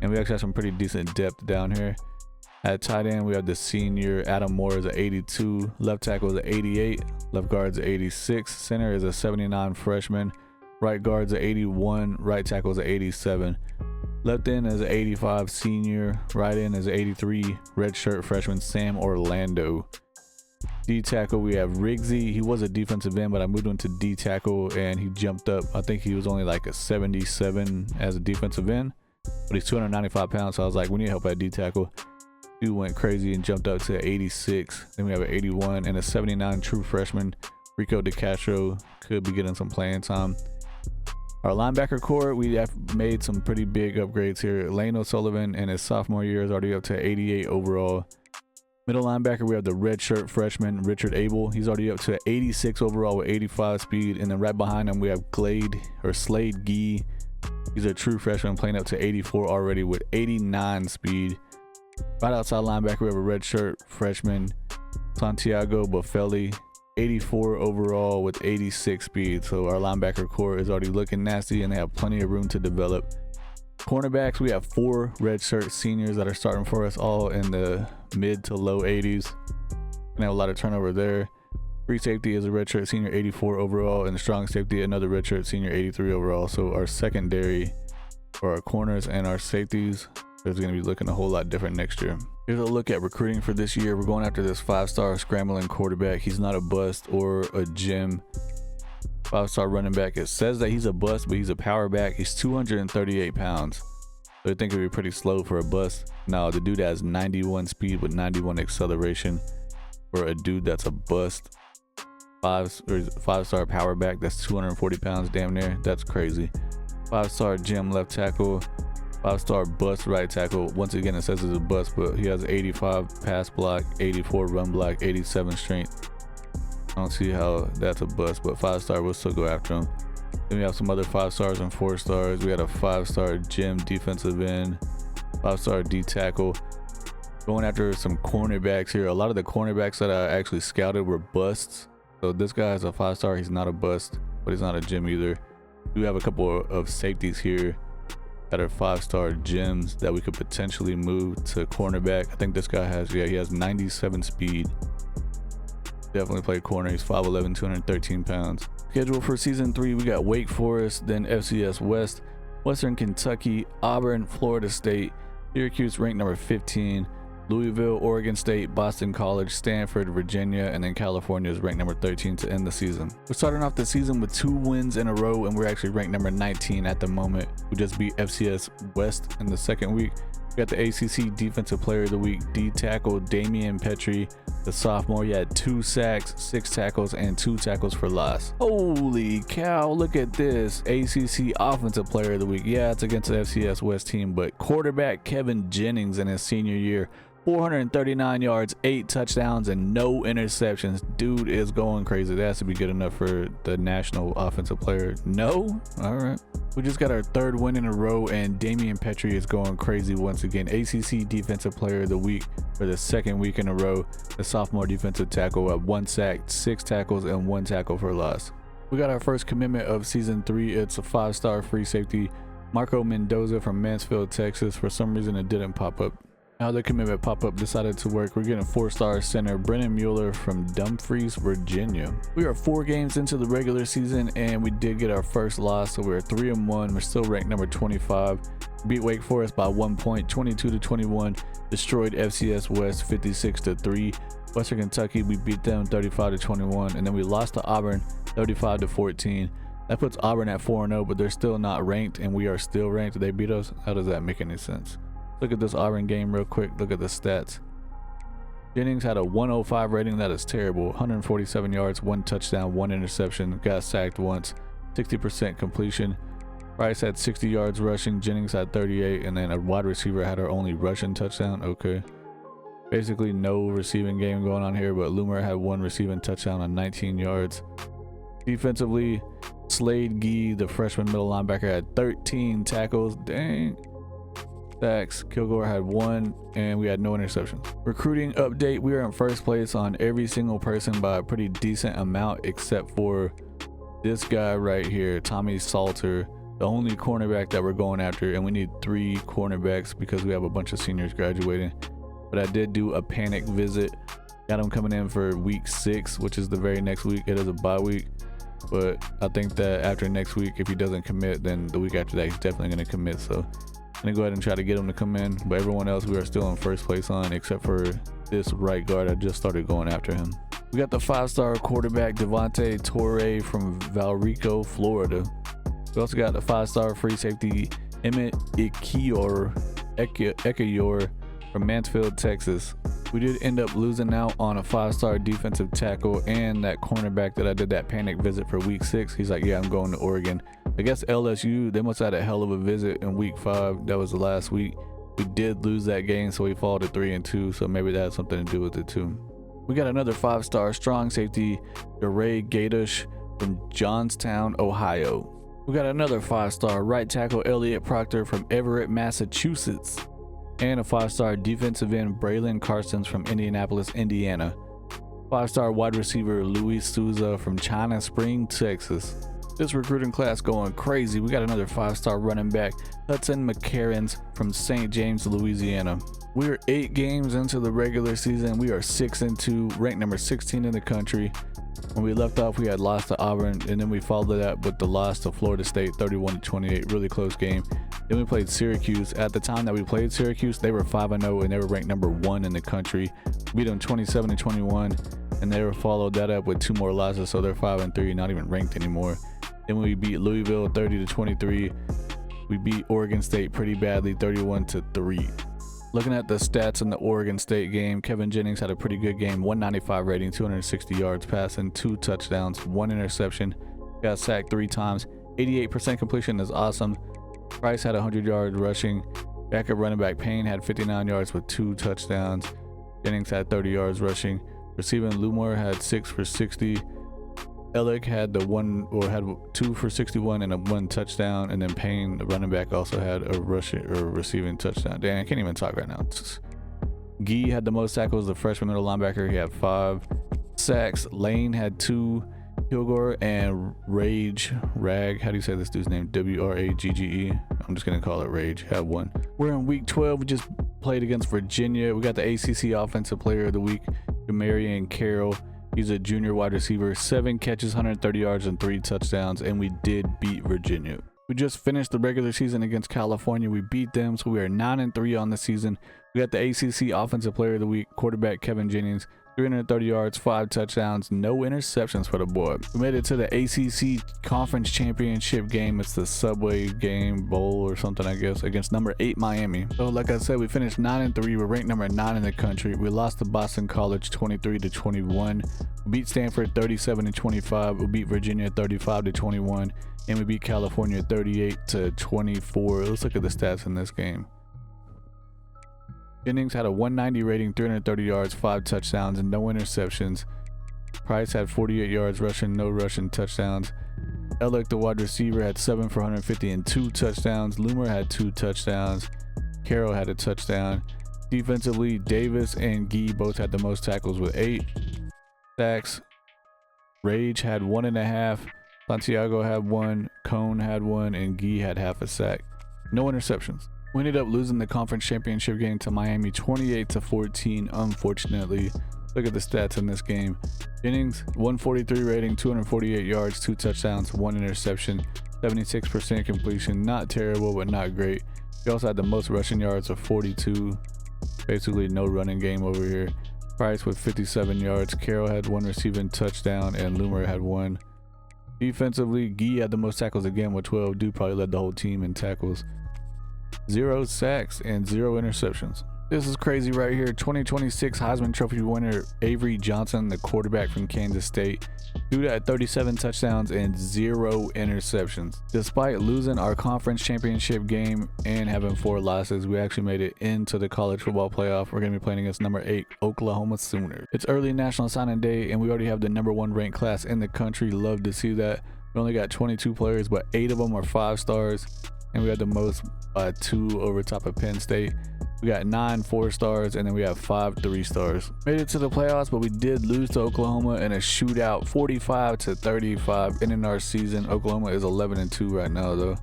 And we actually have some pretty decent depth down here. At tight end, we have the senior Adam Moore is an 82. Left tackle is an 88. Left guard is an 86. Center is a 79 freshman. Right guard is an 81. Right tackle is an 87. Left end is an 85 senior. Right end is an 83 redshirt freshman Sam Orlando. D tackle, we have Rigsy. He was a defensive end, but I moved him to D tackle and he jumped up. I think he was only like a 77 as a defensive end, but he's 295 pounds. So I was like, we need help at D tackle. Dude went crazy and jumped up to 86. Then we have an 81 and a 79 true freshman Rico DeCastro, could be getting some playing time. Our linebacker core, we have made some pretty big upgrades here. Lane O'Sullivan in his sophomore year is already up to 88 overall. Middle linebacker, we have the redshirt freshman Richard Abel. He's already up to 86 overall with 85 speed. And then right behind him, we have Slade Gee. He's a true freshman playing up to 84 already with 89 speed. Right outside linebacker, we have a redshirt freshman Santiago Buffelli. 84 overall with 86 speed. So our linebacker core is already looking nasty and they have plenty of room to develop. Cornerbacks, we have 4 redshirt seniors that are starting for us, all in the mid to low 80s. We have a lot of turnover there. Free safety is a redshirt senior, 84 overall, and the strong safety another redshirt senior, 83 overall. So our secondary for our corners and our safeties is going to be looking a whole lot different next year. Here's a look at recruiting for this year. We're going after this 5-star scrambling quarterback. He's not a bust or a gem. 5-star running back. It says that he's a bust, but he's a power back. He's 238 pounds. So I think it'd be pretty slow for a bust. No, the dude has 91 speed with 91 acceleration. For a dude that's a bust. 5-star power back. That's 240 pounds damn near. That's crazy. 5-star gem left tackle. 5-star bust right tackle. Once again, it says it's a bust, but he has 85 pass block, 84 run block, 87 strength. I don't see how that's a bust, but 5-star, we'll still go after him. Then we have some other 5-stars and 4-stars. We had a 5-star gym defensive end, 5-star D tackle. Going after some cornerbacks here. A lot of the cornerbacks that I actually scouted were busts. So this guy is a 5-star. He's not a bust, but he's not a gym either. We have a couple of safeties here that are 5-star gyms that we could potentially move to cornerback. I think this guy has, he has 97 speed. Definitely play corner. He's 5'11", 213 pounds. Schedule for season 3, we got Wake Forest, then FCS West, Western Kentucky, Auburn, Florida State, Syracuse ranked number 15, Louisville, Oregon State, Boston College, Stanford, Virginia, and then California is ranked number 13 to end the season. We're starting off the season with 2 wins in a row, and we're actually ranked number 19 at the moment. We just beat FCS West in the second week. We got the ACC Defensive Player of the Week, D tackle Damian Petrie, the sophomore. He had 2 sacks, 6 tackles, and 2 tackles for loss. Holy cow, look at this. ACC Offensive Player of the Week. Yeah, it's against the FCS West team, but quarterback Kevin Jennings in his senior year. 439 yards, 8 touchdowns, and no interceptions. Dude is going crazy. That has to be good enough for the National Offensive Player. No? All right. We just got our 3rd win in a row, and Damian Petrie is going crazy once again. ACC Defensive Player of the Week for the 2nd week in a row. The sophomore defensive tackle at 1 sack, 6 tackles, and 1 tackle for loss. We got our first commitment of season 3. It's a 5-star free safety, Marco Mendoza from Mansfield, Texas. For some reason, it didn't pop up. Now the commitment pop-up decided to work. We're getting 4-star center Brennan Mueller from Dumfries, Virginia. We are 4 games into the regular season, and we did get our first loss, so we're 3-1. We're still ranked number 25. Beat Wake Forest by 1 point, 22-21. Destroyed FCS West 56-3. Western Kentucky, we beat them 35-21, and then we lost to Auburn 35-14. That puts Auburn at 4-0, but they're still not ranked, and we are still ranked. They beat us. How does that make any sense? Look at this Auburn game real quick. Look at the stats. Jennings had a 105 rating. That is terrible. 147 yards, 1 touchdown, 1 interception. Got sacked once. 60% completion. Price had 60 yards rushing. Jennings had 38. And then a wide receiver had our only rushing touchdown. Okay. Basically no receiving game going on here, but Loomer had 1 receiving touchdown on 19 yards. Defensively, Slade Gee, the freshman middle linebacker, had 13 tackles. Dang. Sacks. Kilgore had 1, and we had no interceptions. Recruiting update: we are in first place on every single person by a pretty decent amount, except for this guy right here, Tommy Salter, the only cornerback that we're going after, and we need 3 cornerbacks because we have a bunch of seniors graduating. But I did do a panic visit. Got him coming in for week 6, which is the very next week. It is a bye week, but I think that after next week, if he doesn't commit, then the week after that he's definitely going to commit. So I'm gonna go ahead and try to get him to come in, but everyone else we are still in first place on, except for this right guard. I just started going after him. We got the 5-star quarterback Devontae Torre from Valrico, Florida. We also got the 5-star free safety Emmett Ekiyor from Mansfield, Texas. We did end up losing out on a 5-star defensive tackle and that cornerback that I did that panic visit for week 6. He's like, yeah, I'm going to Oregon. I guess LSU, they must have had a hell of a visit in week 5. That was the last week. We did lose that game, so we fall to 3-2, so maybe that has something to do with it too. We got another 5-star strong safety, DeRay Gadush from Johnstown, Ohio. We got another 5-star right tackle, Elliot Proctor from Everett, Massachusetts. And a 5-star defensive end, Braylon Carsons from Indianapolis, Indiana. 5-star wide receiver, Luis Souza from China Spring, Texas. This recruiting class going crazy. We got another 5-star running back, Hudson McCarrans from St. James, Louisiana. We are 8 games into the regular season. We are 6-2, ranked number 16 in the country. When we left off, we had lost to Auburn, and then we followed that with the loss to Florida State, 31-28, really close game. Then we played Syracuse. At the time that we played Syracuse, they were 5-0, and they were ranked number 1 in the country. Beat them 27-21, and they were followed that up with 2 more losses, so they're 5-3, not even ranked anymore. Then we beat Louisville 30-23. We beat Oregon State pretty badly, 31-3. Looking at the stats in the Oregon State game, Kevin Jennings had a pretty good game, 195 rating, 260 yards passing, 2 touchdowns, 1 interception, got sacked 3 times, 88% completion is awesome. Price had 100 yards rushing. Backup running back Payne had 59 yards with 2 touchdowns. Jennings had 30 yards rushing. Receiving, Lumore had 6 for 60. Ellick had the 2 for 61 and a 1 touchdown, and then Payne, the running back, also had a rushing or receiving touchdown. Dang, I can't even talk right now. Gee had the most tackles, the freshman middle linebacker. He had 5 sacks. Lane had 2. Kilgore and Rag, how do you say this dude's name? W-R-A-G-G-E. I'm just gonna call it Rage, had 1. We're in week 12. We just played against Virginia. We got the ACC Offensive Player of the Week, Demarion Carroll. He's a junior wide receiver, 7 catches, 130 yards, and 3 touchdowns, and we did beat Virginia. We just finished the regular season against California. We beat them, so we are 9-3 on the season. We got the ACC Offensive Player of the Week, quarterback Kevin Jennings, 330 yards, 5 touchdowns, no interceptions for the boy. We made it to the ACC Conference Championship game. It's the Subway Game Bowl or something, I guess, against number 8 Miami. So like I said, we finished 9-3. We're ranked number 9 in the country. We lost to Boston College 23-21. We beat Stanford 37-25. We beat Virginia 35-21. And we beat California 38-24. Let's look at the stats in this game. Jennings had a 190 rating, 330 yards, 5 touchdowns, and no interceptions. Price had 48 yards rushing, no rushing touchdowns. Ellick, the wide receiver, had 7 for 150 and 2 touchdowns. Loomer had 2 touchdowns. Carroll had a touchdown. Defensively, Davis and Gee both had the most tackles with 8 sacks. Rage had 1.5. Santiago had 1. Cone had 1, and Gee had half a sack. No interceptions. We ended up losing the conference championship game to Miami 28-14, unfortunately. Look at the stats in this game. Jennings, 143 rating, 248 yards, 2 touchdowns, 1 interception, 76% completion. Not terrible, but not great. He also had the most rushing yards of 42. Basically no running game over here. Price with 57 yards. Carroll had 1 receiving touchdown, and Loomer had 1. Defensively, Gee had the most tackles again with 12. Dude probably led the whole team in tackles. 0 sacks and 0 interceptions. This is crazy right here. 2026 Heisman Trophy winner Avery Johnson, the quarterback from Kansas State. Dude had 37 touchdowns and 0 interceptions. Despite losing our conference championship game and having 4 losses, we actually made it into the college football playoff. We're going to be playing against number 8 Oklahoma Sooners. It's early National Signing Day, and we already have the number 1 ranked class in the country. Love to see that. We only got 22 players, but 8 of them are 5 stars. And we had the most 2 over top of Penn State. We got 9 4 stars, and then we have 5 3 stars. Made it to the playoffs, but we did lose to Oklahoma in a shootout, 45-35, ending our season. Oklahoma is 11-2 right now, though.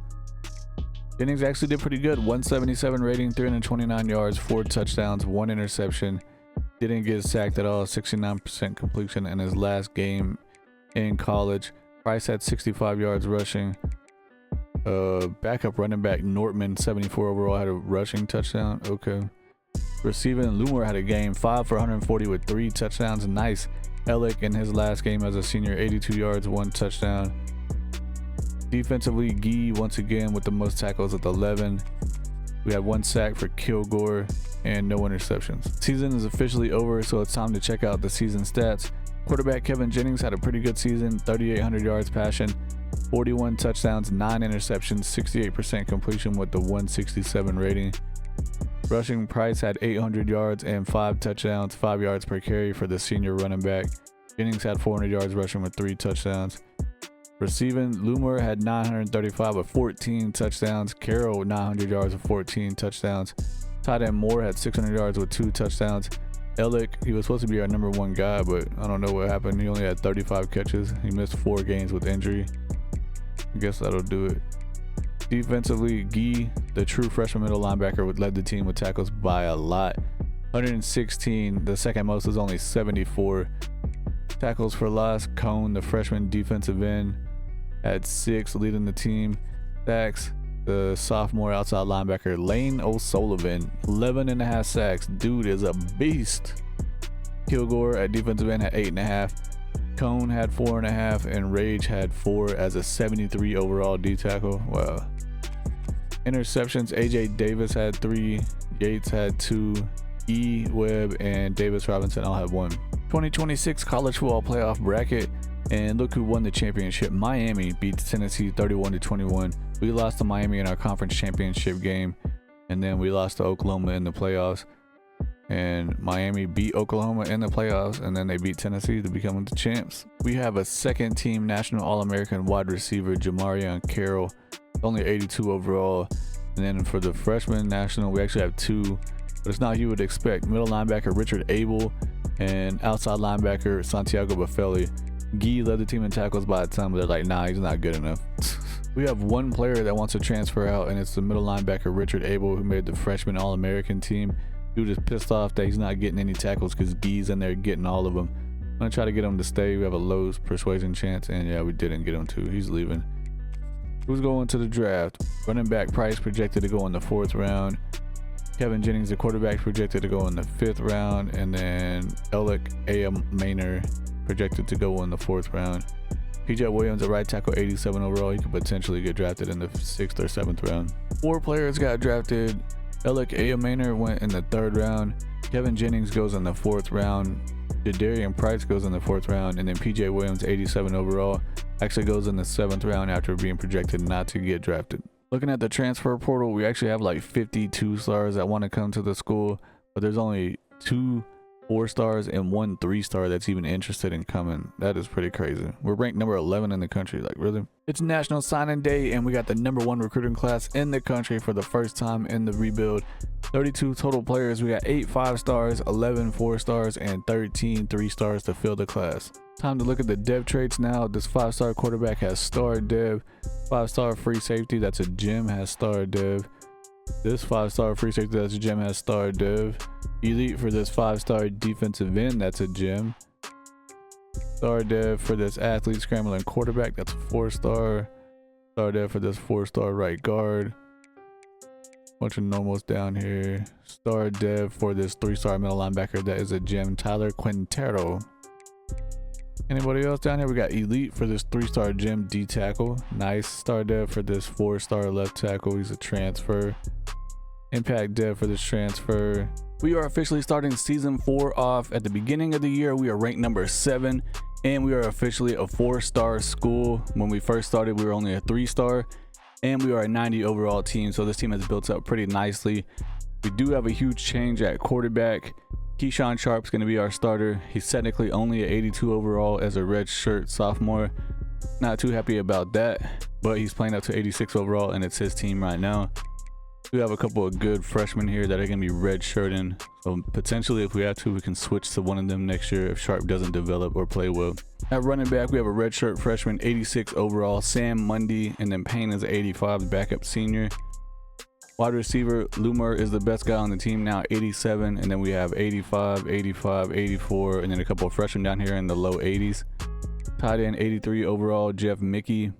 Jennings actually did pretty good. 177 rating, 329 yards, 4 touchdowns, 1 interception. Didn't get sacked at all. 69% completion in his last game in college. Price had 65 yards rushing. Backup running back Nortman, 74 overall, had a rushing touchdown. Okay. Receiving, Loomer had a game, 5 for 140 with 3 touchdowns. Nice. Ellick in his last game as a senior, 82 yards, 1 touchdown. Defensively, Gee once again with the most tackles with 11. We had 1 sack for Kilgore and no interceptions. Season is officially over, so it's time to check out the season stats. Quarterback Kevin Jennings had a pretty good season, 3,800 yards passing, 41 touchdowns, 9 interceptions, 68% completion with the 167 rating. Rushing, Price had 800 yards and 5 touchdowns, 5 yards per carry for the senior running back. Jennings had 400 yards rushing with 3 touchdowns. Receiving, Loomer had 935 with 14 touchdowns. Carroll 900 yards with 14 touchdowns. Tight end Moore had 600 yards with 2 touchdowns. Ellick, he was supposed to be our number 1 guy, but I don't know what happened. He only had 35 catches. He missed 4 games with injury. I guess that'll do it. Defensively, Gee, the true freshman middle linebacker, led the team with tackles by a lot. 116. The second most was only 74. Tackles for loss, Cone, the freshman defensive end, had 6, leading the team. Sacks, the sophomore outside linebacker Lane O'Sullivan, 11.5 sacks. Dude is a beast. Kilgore at defensive end had 8.5. Cone had 4.5, and Rage had 4 as a 73 overall D tackle. Wow. Interceptions, AJ Davis had 3, Yates had 2, E. Webb and Davis Robinson all had 1. 2026 college football playoff bracket, and look who won the championship. Miami beat Tennessee 31-21. We lost to Miami in our conference championship game, and then we lost to Oklahoma in the playoffs. And Miami beat Oklahoma in the playoffs, and then they beat Tennessee to become the champs. We have a second team national All-American wide receiver, Jamarion Carroll, only 82 overall. And then for the freshman national, we actually have 2, but it's not who you would expect. Middle linebacker Richard Abel and outside linebacker Santiago Buffelli. Gee led the team in tackles by a ton, but they're like, nah, he's not good enough. We have 1 player that wants to transfer out, and it's the middle linebacker Richard Abel, who made the freshman All-American team. Dude is pissed off that he's not getting any tackles because Gee's in there getting all of them. I'm gonna try to get him to stay. We have a low persuasion chance, and yeah, we didn't get him to. He's leaving. Who's going to the draft? Running back Price projected to go in the 4th round. Kevin Jennings, the quarterback, projected to go in the 5th round. And then Alec Maynor projected to go in the 4th round. PJ Williams, a right tackle, 87 overall. He could potentially get drafted in the 6th or 7th round. 4 players got drafted. Alec Maynor went in the 3rd round. Kevin Jennings goes in the 4th round. Jadarian Price goes in the 4th round. And then PJ Williams, 87 overall, actually goes in the 7th round after being projected not to get drafted. Looking at the transfer portal, we actually have like 52 stars that want to come to the school, but there's only 2 4-stars and 1 3-star that's even interested in coming. That is pretty crazy. We're ranked number 11 in the country. Like, really? It's National Signing Day, and we got the #1 recruiting class in the country for the first time in the rebuild. 32 total players. We got 8 5-stars, 11 4-stars, and 13 3-stars to fill the class. Time to look at the dev traits now. This 5-star quarterback has star dev. 5-star free safety, that's a gem, has star dev. This 5-star free safety, that's a gem, has star dev. Elite for this 5-star defensive end, that's a gem. Star dev for this athlete scrambling quarterback, that's a 4-star. Star dev for this 4-star right guard. Bunch of normals down here. Star dev for this 3-star middle linebacker, that is a gem, Tyler Quintero. Anybody else down here? We got elite for this 3-star gem D tackle. Nice. Star dev for this 4-star left tackle. He's a transfer. Impact dev for this transfer. We are officially starting season 4 off. At the beginning of the year, we are ranked number 7, and we are officially a 4-star school. When we first started, we were only a 3-star, and we are a 90 overall team. So this team has built up pretty nicely. We do have a huge change at quarterback. Keyshawn Sharp's going to be our starter. He's technically only an 82 overall as a red shirt sophomore. Not too happy about that, but he's playing up to 86 overall, and it's his team right now. We have a couple of good freshmen here that are going to be red shirting. So potentially, if we have to, we can switch to one of them next year if Sharp doesn't develop or play well. At running back, we have a red shirt freshman, 86 overall, Sam Mundy, and then Payne is 85, the backup senior. Wide receiver, Loomer is the best guy on the team now, 87, and then we have 85, 85, 84, and then a couple of freshmen down here in the low 80s. Tight end, 83 overall, Jeff Mickey.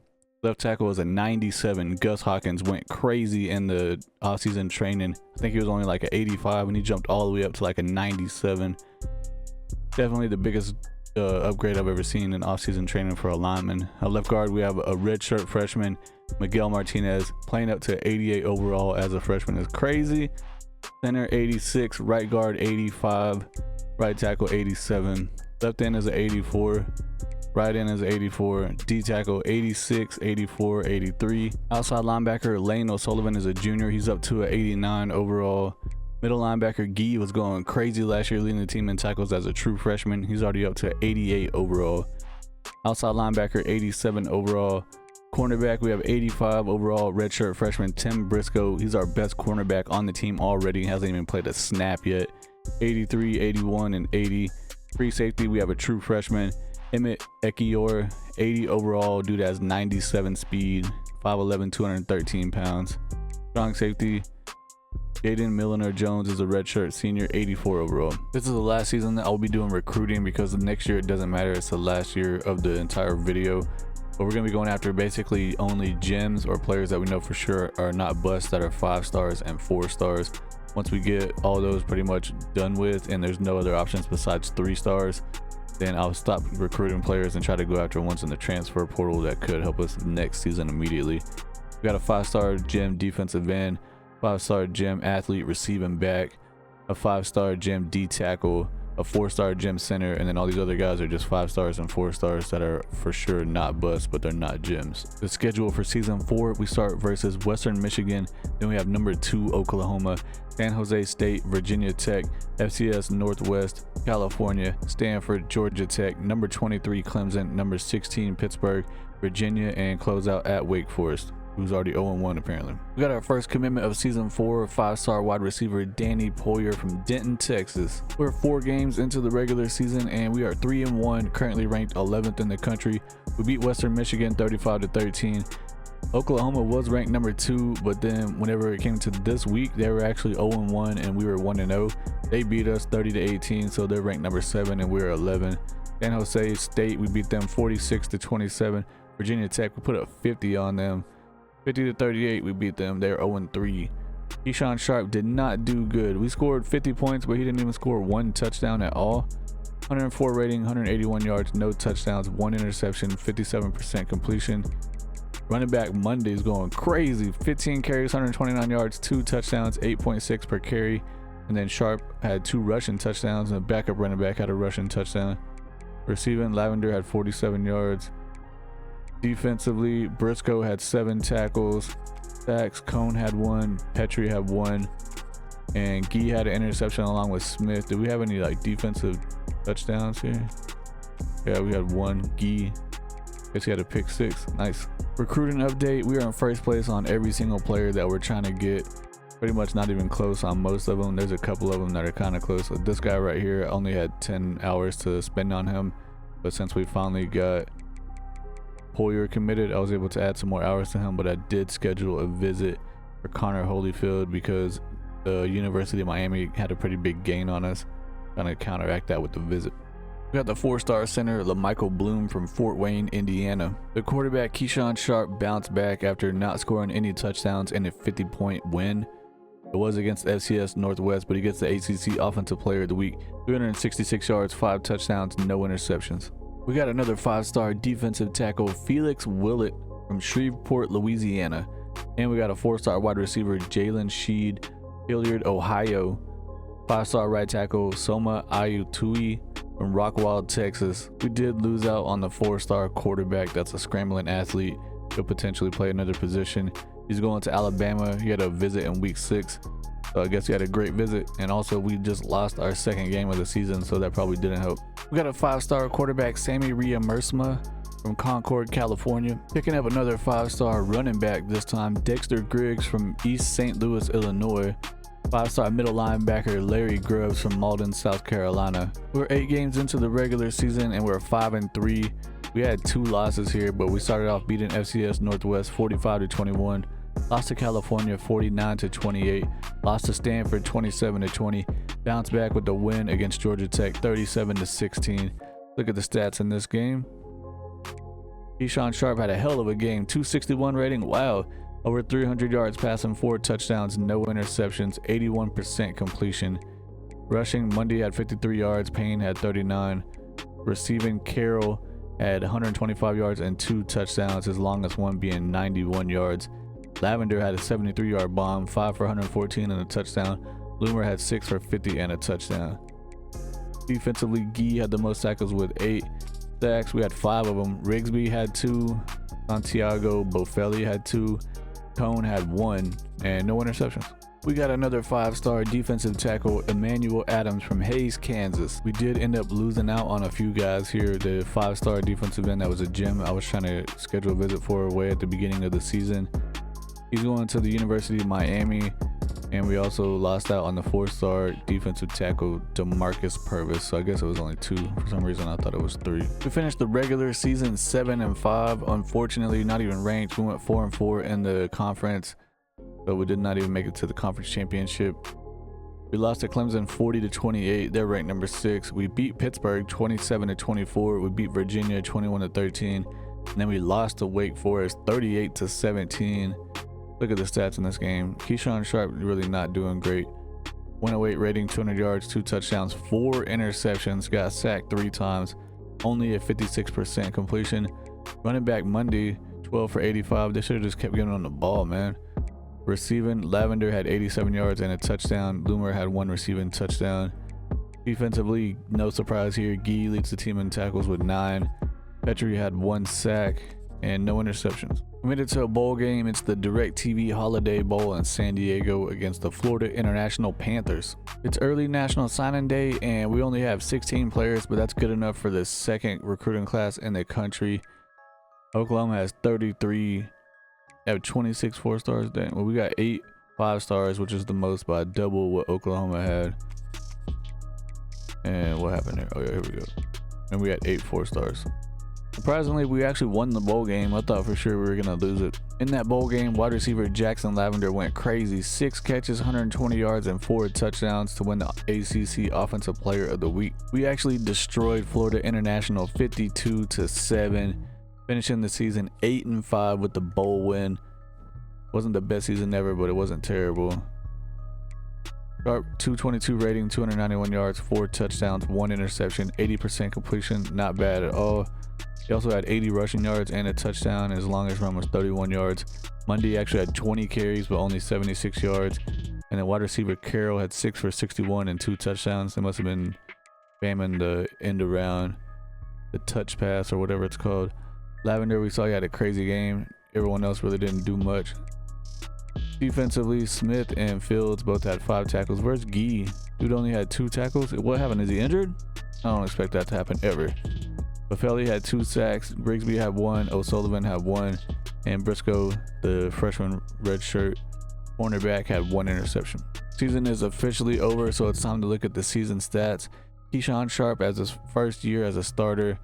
Left tackle is a 97. Gus Hawkins went crazy in the offseason training. I think he was only like an 85 and he jumped all the way up to like a 97. Definitely the biggest upgrade I've ever seen in offseason training for a lineman. At left guard, we have a red shirt freshman, Miguel Martinez, playing up to 88 overall as a freshman is crazy. Center 86, right guard 85, right tackle 87. Left end is an 84. Right end is 84, D tackle 86, 84, 83. Outside linebacker Lane O'Sullivan is a junior. He's up to an 89 overall. Middle linebacker Gee was going crazy last year, leading the team in tackles as a true freshman. He's already up to 88 overall. Outside linebacker 87 overall. Cornerback, we have 85 overall redshirt freshman Tim Briscoe. He's our best cornerback on the team already. He hasn't even played a snap yet. 83, 81, and 80. Free safety, we have a true freshman Emmett Ekiyor, 80 overall, dude has 97 speed, 5'11", 213 pounds. Strong safety, Jaden Milliner Jones is a redshirt senior, 84 overall. This is the last season that I'll be doing recruiting because the next year it doesn't matter. It's the last year of the entire video. But we're going to be going after basically only gems or players that we know for sure are not busts that are 5 stars and 4 stars. Once we get all those pretty much done with and there's no other options besides 3 stars, then I'll stop recruiting players and try to go after ones in the transfer portal that could help us next season immediately. We got a 5-star gem defensive end, 5-star gem athlete receiving back, a 5-star gem D tackle, a 4-star gem center, and then all these other guys are just 5 stars and 4 stars that are for sure not busts, but they're not gems. The schedule for season 4, we start versus Western Michigan, then we have number 2 Oklahoma, San Jose State, Virginia Tech, FCS Northwest, California, Stanford, Georgia Tech, number 23 Clemson, number 16 Pittsburgh, Virginia, and close out at Wake Forest, who's already 0-1 apparently. We got our first commitment of season 4, 5-star wide receiver Danny Poyer from Denton, Texas. We're 4 games into the regular season and we are 3-1, currently ranked 11th in the country. We beat Western Michigan 35-13. Oklahoma was ranked number 2, but then whenever it came to this week, they were actually 0-1 and we were 1-0. They beat us 30-18, so they're ranked number 7 and we're 11. San Jose State, we beat them 46-27. Virginia Tech, we put up 50 on them. 50-38, we beat them. They're 0-3. Keyshawn Sharp did not do good. We scored 50 points, but he didn't even score one touchdown at all. 104 rating, 181 yards, no touchdowns, one interception, 57% completion. Running back Monday is going crazy. 15 carries, 129 yards, 2 touchdowns, 8.6 per carry. And then Sharp had 2 rushing touchdowns, and the backup running back had a rushing touchdown. Receiving, Lavender had 47 yards. Defensively, Briscoe had 7 tackles. Sacks, Cone had 1. Petrie had 1. And Gee had an interception along with Smith. Did we have any like defensive touchdowns here? Yeah, we had 1. Gee, guess he had a pick 6. Nice. Recruiting update, we are in first place on every single player that we're trying to get. Pretty much not even close on most of them. There's a couple of them that are kind of close. So this guy right here, I only had 10 hours to spend on him, but since we finally got Poyer committed, I was able to add some more hours to him. But I did schedule a visit for Connor Holyfield because the University of Miami had a pretty big gain on us, trying to counteract that with the visit. We got the 4-star center LaMichael Bloom from Fort Wayne, Indiana. The quarterback Keyshawn Sharp bounced back after not scoring any touchdowns in a 50-point win. It was against FCS Northwest, but he gets the ACC Offensive Player of the Week. 366 yards, 5 touchdowns, no interceptions. We got another 5-star defensive tackle, Felix Willett from Shreveport, Louisiana. And we got a 4-star wide receiver, Jalen Sheed, Hilliard, Ohio. 5-star right tackle, Soma Ayutui from Rockwall, Texas. We did lose out on the 4-star quarterback. That's a scrambling athlete. Could potentially play another position. He's going to Alabama. He had a visit in week 6. So I guess he had a great visit. And also we just lost our second game of the season, so that probably didn't help. We got a 5-star quarterback, Sammy Reamersma from Concord, California. Picking up another 5-star running back, this time Dexter Griggs from East St. Louis, Illinois. 5-star middle linebacker Larry Grubbs from Malden, South Carolina. We're 8 games into the regular season and we're 5-3. We had 2 losses here, but we started off beating FCS Northwest 45-21. Lost to California 49-28. Lost to Stanford 27-20. Bounced back with the win against Georgia Tech 37-16. Look at the stats in this game. Keyshawn Sharp had a hell of a game. 261 rating. Wow. Over 300 yards passing, 4 touchdowns, no interceptions, 81% completion. Rushing, Monday had 53 yards. Payne had 39. Receiving, Carroll had 125 yards and 2 touchdowns, his longest one being 91 yards. Lavender had a 73-yard bomb, 5 for 114 and a touchdown. Loomer had 6 for 50 and a touchdown. Defensively, Gee had the most tackles with 8 sacks. We had 5 of them. Rigsby had 2. Santiago Bofelli had 2. Cone had 1, and no interceptions. We got another 5-star defensive tackle, Emmanuel Adams from Hayes, Kansas. We did end up losing out on a few guys here. The 5-star defensive end that was a gem I was trying to schedule a visit for way at the beginning of the season. He's going to the University of Miami, and we also lost out on the 4-star defensive tackle DeMarcus Purvis. So I guess it was only 2. For some reason I thought it was 3. We finished the regular season 7-5. Unfortunately, not even ranked. We went 4-4 in the conference, so we did not even make it to the conference championship. We lost to Clemson 40-28. They're ranked number 6. We beat Pittsburgh 27-24. We beat Virginia 21-13, and then we lost to Wake Forest 38-17. Look at the stats in this game. Keyshawn Sharp really not doing great. 108 rating, 200 yards, 2 touchdowns, 4 interceptions, got sacked 3 times, only a 56% completion. Running back Monday, 12 for 85. They should have just kept getting on the ball, man. Receiving, Lavender had 87 yards and a touchdown. Loomer had 1 receiving touchdown. Defensively, no surprise here. Gee leads the team in tackles with 9. Petrie had 1 sack and no interceptions. We made it to a bowl game. It's the DirecTV Holiday Bowl in San Diego against the Florida International Panthers. It's early National Signing Day and we only have 16 players, but that's good enough for the 2nd recruiting class in the country. Oklahoma has 33. They have 26 4-stars. Dang. Well, we got 8 5-stars, which is the most by double what Oklahoma had. And what happened here? Oh yeah, here we go. And we had 8 4-stars. Surprisingly, we actually won the bowl game. I thought for sure we were gonna lose it. In that bowl game, wide receiver Jackson Lavender went crazy. 6 catches, 120 yards, and 4 touchdowns to win the ACC Offensive Player of the Week. We actually destroyed Florida International 52-7, finishing the season 8-5 with the bowl win. Wasn't the best season ever, but it wasn't terrible. Sharp 222 rating, 291 yards, 4 touchdowns, 1 interception, 80% completion. Not bad at all. He also had 80 rushing yards and a touchdown. His longest run was 31 yards. Mundy actually had 20 carries, but only 76 yards. And then wide receiver Carroll had 6 for 61 and 2 touchdowns. They must have been spamming the end around, the touch pass or whatever it's called. Lavender, we saw he had a crazy game. Everyone else really didn't do much. Defensively, Smith and Fields both had 5 tackles. Where's Gee? Dude only had 2 tackles. What happened? Is he injured? I don't expect that to happen ever. Buffelli had 2 sacks. Grigsby had 1. O'Sullivan had 1. And Briscoe, the freshman red shirt cornerback, had 1 interception. Season is officially over, so it's time to look at the season stats. Keyshawn Sharp, as his first year as a starter,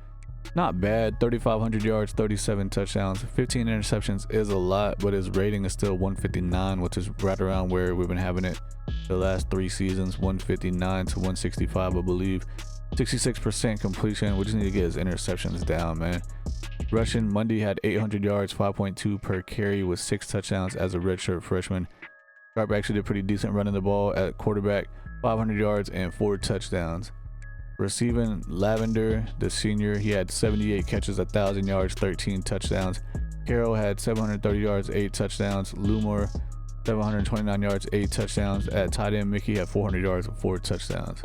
not bad. 3,500 yards, 37 touchdowns, 15 interceptions is a lot, but his rating is still 159, which is right around where we've been having it the last 3 seasons, 159 to 165, I believe. 66% completion. We just need to get his interceptions down, man. Rushing, Mundy had 800 yards, 5.2 per carry with 6 touchdowns as a redshirt freshman. Sharp actually did pretty decent running the ball at quarterback, 500 yards and 4 touchdowns. Receiving, Lavender, the senior, he had 78 catches, 1,000 yards, 13 touchdowns. Carroll had 730 yards, 8 touchdowns. Lumor, 729 yards, 8 touchdowns. At tight end, Mickey had 400 yards and 4 touchdowns.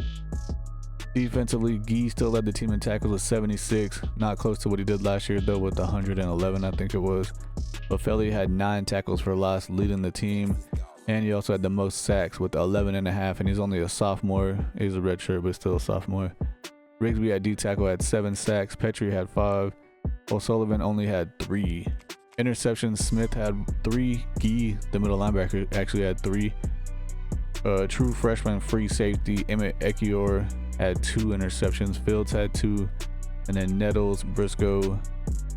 Defensively, Gee still led the team in tackles with 76, not close to what he did last year though with 111, I think it was. Buffelli had 9 tackles for loss, leading the team, and he also had the most sacks with 11.5, and he's only a sophomore. He's a redshirt, but still a sophomore. Rigsby at D tackle had 7 sacks. Petrie had 5. O'Sullivan only had 3. Interceptions, Smith had 3. Gee, the middle linebacker, actually had 3. True freshman free safety Emmett Ekior had 2 interceptions. Fields had 2, and then Nettles, Briscoe,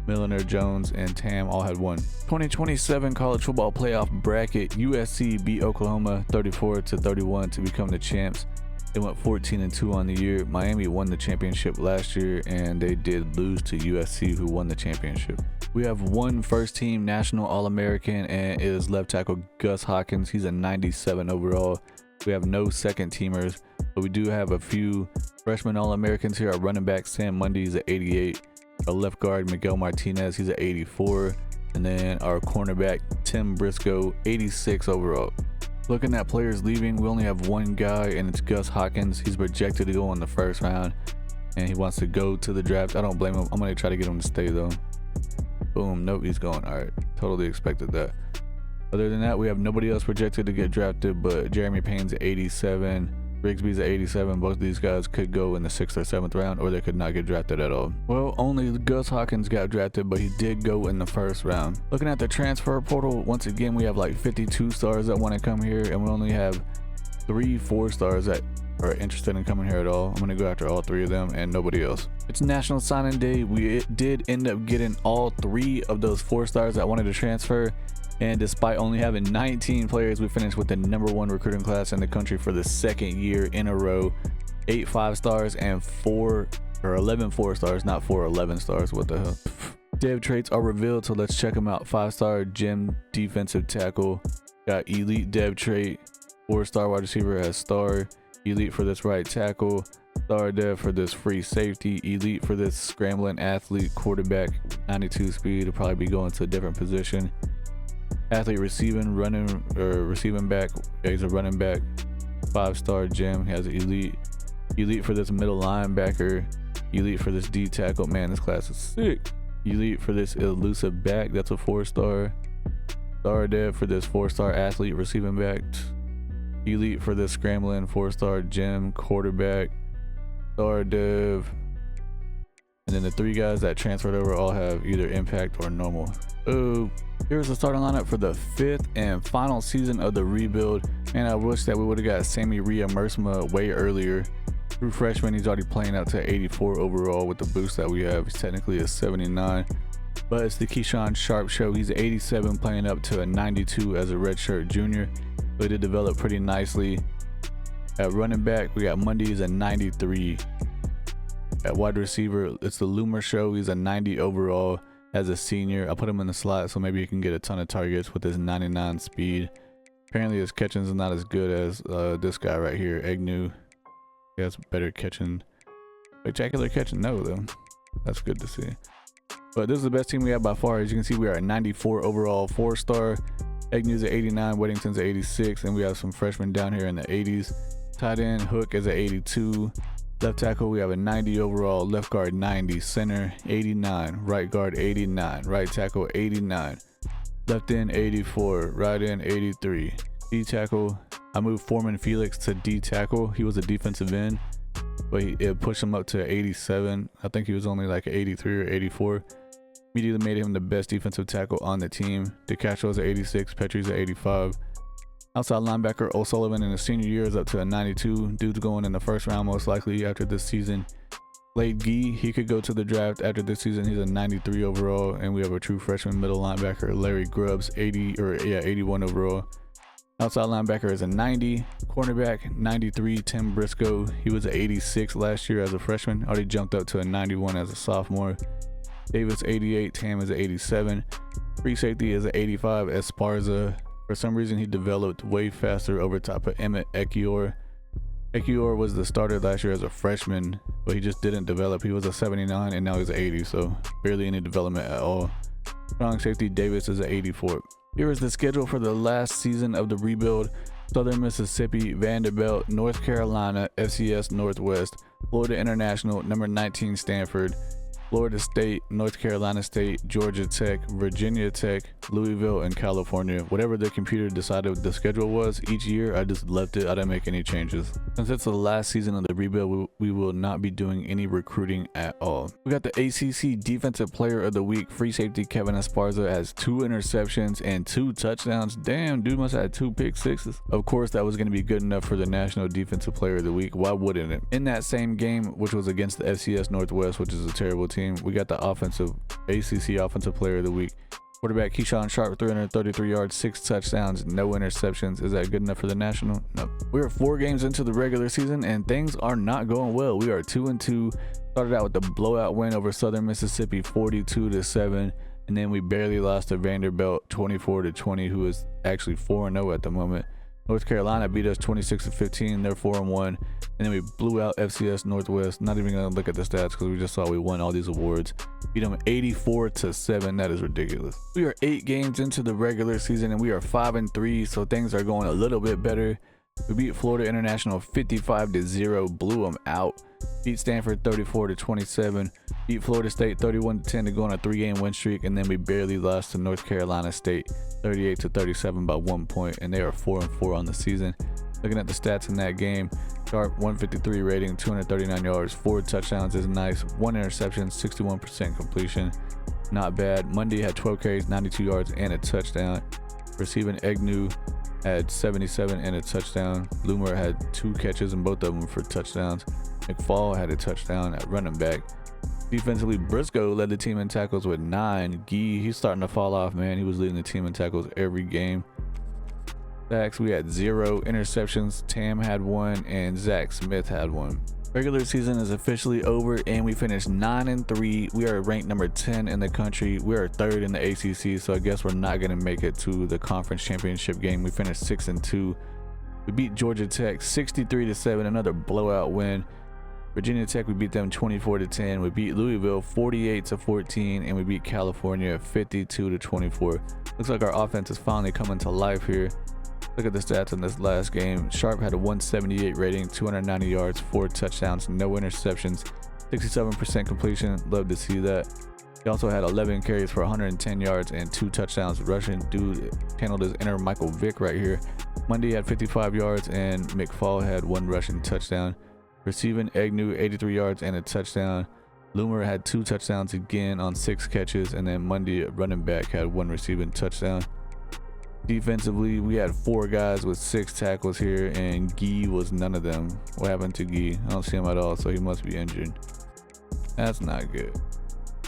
Milliner, Jones, and Tam all had 1. 2027 college football playoff bracket. USC beat Oklahoma 34-31 to become the champs. They went 14-2 on the year. Miami won the championship last year, and they did lose to USC, who won the championship. We have 1 first-team national All-American, and it is left tackle Gus Hawkins. He's a 97 overall. We have no second-teamers, but we do have a few freshman All-Americans here. Our running back Sam Mundy is at 88. Our left guard Miguel Martinez, he's at 84. And then our cornerback Tim Briscoe, 86 overall. Looking at players leaving, we only have 1 guy, and it's Gus Hawkins. He's projected to go in the first round, and he wants to go to the draft. I don't blame him. I'm going to try to get him to stay though. Boom, nope, he's going. All right, totally expected that. Other than that, we have nobody else projected to get drafted, but Jeremy Payne's at 87. Rigsby's at 87. Both of these guys could go in the 6th or 7th round, or they could not get drafted at all. Well, only Gus Hawkins got drafted, but he did go in the 1st round. Looking at the transfer portal, once again, we have like 52 stars that want to come here, and we only have 3 4-stars that are interested in coming here at all. I'm going to go after all 3 of them and nobody else. It's National Signing Day. We did end up getting all 3 of those 4-stars that wanted to transfer. And despite only having 19 players, we finished with the #1 recruiting class in the country for the 2nd year in a row. 8 5-stars and 11 4-stars, not 4 11 stars. What the hell? Dev traits are revealed, so let's check them out. 5-star Jim defensive tackle, got elite dev trait. 4-star wide receiver has star. Elite for this right tackle. Star dev for this free safety. Elite for this scrambling athlete quarterback. 92 speed. Will probably be going to a different position. Athlete receiving back. Yeah, he's a running back. 5-star Jim. He has elite. Elite for this middle linebacker. Elite for this D tackle. Man, this class is sick. Elite for this elusive back. That's a 4-star. Star dev for this 4-star athlete receiving back. Elite for this scrambling 4-star Jim quarterback. Star dev. And then the 3 guys that transferred over all have either impact or normal. Oh, here's the starting lineup for the 5th and final season of the rebuild. And I wish that we would have got Sammy Ria-Mersma way earlier. True freshman, he's already playing out to 84 overall with the boost that we have. He's technically a 79. But it's the Keyshawn Sharp show. He's 87, playing up to a 92 as a redshirt junior. So he did develop pretty nicely. At running back, we got Mundy, he's a 93. At wide receiver, it's the Loomer show. He's a 90 overall. as a senior. I put him in the slot so maybe he can get a ton of targets with his 99 speed. Apparently his catching is not as good as this guy right here, Agnew. He has better catching. Spectacular catching, no though. That's good to see. But this is the best team we have by far. As you can see, we are at 94 overall, 4-star. Agnew's at 89, Weddington's at 86, and we have some freshmen down here in the 80s. Tight end, Hook is at 82. Left tackle, we have a 90 overall. Left guard, 90. Center, 89. Right guard, 89. Right tackle, 89. Left end, 84. Right end, 83. D tackle, I moved Foreman Felix to D tackle. He was a defensive end, but it pushed him up to 87. I think he was only like 83 or 84. Immediately made him the best defensive tackle on the team. DeCastro's at 86, Petrie's at 85. Outside linebacker O'Sullivan in his senior year is up to a 92. Dude's going in the first round most likely after this season. Slade Gee, he could go to the draft after this season. He's a 93 overall, and we have a true freshman middle linebacker Larry Grubbs, 81 overall. Outside linebacker is a 90. Cornerback 93 Tim Briscoe. He was an 86 last year as a freshman. Already jumped up to a 91 as a sophomore. Davis 88, Tam is at 87. Free safety is at 85, Esparza. For some reason he developed way faster over top of Emmett Ekiyor. Ekiyor was the starter last year as a freshman, but he just didn't develop. He was a 79 and now he's 80, so barely any development at all. Strong safety Davis is at 84. Here is the schedule for the last season of the rebuild. Southern Mississippi, Vanderbilt, North Carolina, FCS Northwest, Florida International, number 19 Stanford, Florida State, North Carolina State, Georgia Tech, Virginia Tech, Louisville, and California. Whatever the computer decided the schedule was each year, I just left it. I didn't make any changes. Since it's the last season of the rebuild, we will not be doing any recruiting at all. We got the ACC Defensive Player of the Week. Free safety Kevin Esparza has 2 interceptions and 2 touchdowns. Damn, dude must have had 2 pick sixes. Of course, that was going to be good enough for the National Defensive Player of the Week. Why wouldn't it? In that same game, which was against the FCS Northwest, which is a terrible team, we got the ACC Offensive Player of the Week. Quarterback Keyshawn Sharp, 333 yards, 6 touchdowns, no interceptions. Is that good enough for the National? No. We are 4 games into the regular season and things are not going well. We are 2-2. Started out with the blowout win over Southern Mississippi, 42-7, and then we barely lost to Vanderbilt, 24-20, who is actually 4-0 at the moment. North Carolina beat us 26-15. They're 4-1, and then we blew out FCS Northwest. Not even gonna look at the stats because we just saw we won all these awards. Beat them 84-7. That is ridiculous. We are 8 games into the regular season and we are 5-3, so things are going a little bit better. We beat Florida International 55-0, blew them out. Beat Stanford 34-27. Beat Florida State 31-10 to go on a 3-game win streak, and then we barely lost to North Carolina State 38-37 by 1 point, and they are 4-4 on the season. Looking at the stats in that game, Sharp 153 rating, 239 yards, 4 touchdowns is nice, 1 interception, 61% completion, not bad. Monday had 12 carries, 92 yards, and a touchdown. Receiving Agnew had 77 and a touchdown. Loomer had 2 catches and both of them for touchdowns. McFall had a touchdown at running back. Defensively, Briscoe led the team in tackles with 9. Gee, he's starting to fall off, man. He was leading the team in tackles every game. Sacks, we had 0. Interceptions, Tam had 1 and Zach Smith had 1. Regular season is officially over and we finished 9-3. We are ranked number 10 in the country. We are 3rd in the ACC, so I guess we're not going to make it to the conference championship game. We finished 6-2. We beat Georgia Tech 63-7, another blowout win. Virginia Tech, we beat them 24-10. We beat Louisville 48-14, and we beat California 52-24. Looks like our offense is finally coming to life here. Look at the stats in this last game. Sharp had a 178 rating, 290 yards, 4 touchdowns, no interceptions, 67% completion. Love to see that. He also had 11 carries for 110 yards and 2 touchdowns rushing. Dude channeled his inner Michael Vick right here. Monday had 55 yards, and McFall had 1 rushing touchdown. Receiving, Agnew 83 yards and a touchdown. Loomer had 2 touchdowns again on 6 catches, and then Monday running back had 1 receiving touchdown. Defensively, we had 4 guys with 6 tackles here, and Gee was none of them. What happened to Gee? I don't see him at all, so he must be injured. That's not good.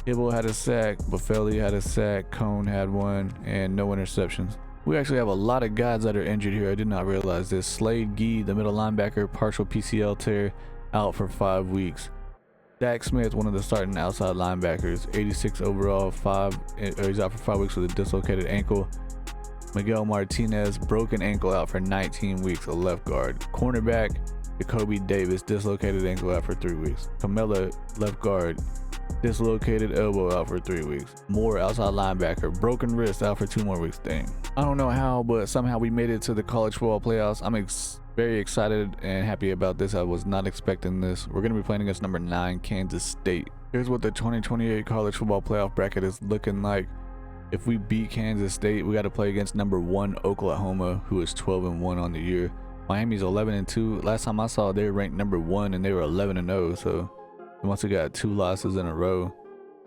Hibble had a sack, Buffelli had a sack, Cone had 1, and no interceptions. We actually have a lot of guys that are injured here. I did not realize this. Slade Gee, the middle linebacker, partial PCL tear, out for 5 weeks. Dak Smith, one of the starting outside linebackers, 86 overall, he's out for 5 weeks with a dislocated ankle. Miguel Martinez, broken ankle, out for 19 weeks, a left guard. Cornerback Jacoby Davis, dislocated ankle, out for 3 weeks. Camilla, left guard, dislocated elbow, out for 3 weeks. Moore, outside linebacker, broken wrist, out for 2 more weeks. Dang. I don't know how, but somehow we made it to the college football playoffs. I'm very excited and happy about this. I was not expecting this. We're going to be playing against number 9 Kansas State. Here's what the 2028 college football playoff bracket is looking like. If we beat Kansas State, we got to play against number 1 Oklahoma, who is 12-1 on the year. Miami's 11-2. Last time I saw, they were ranked number 1 and they were 11-0. So they must have got 2 losses in a row,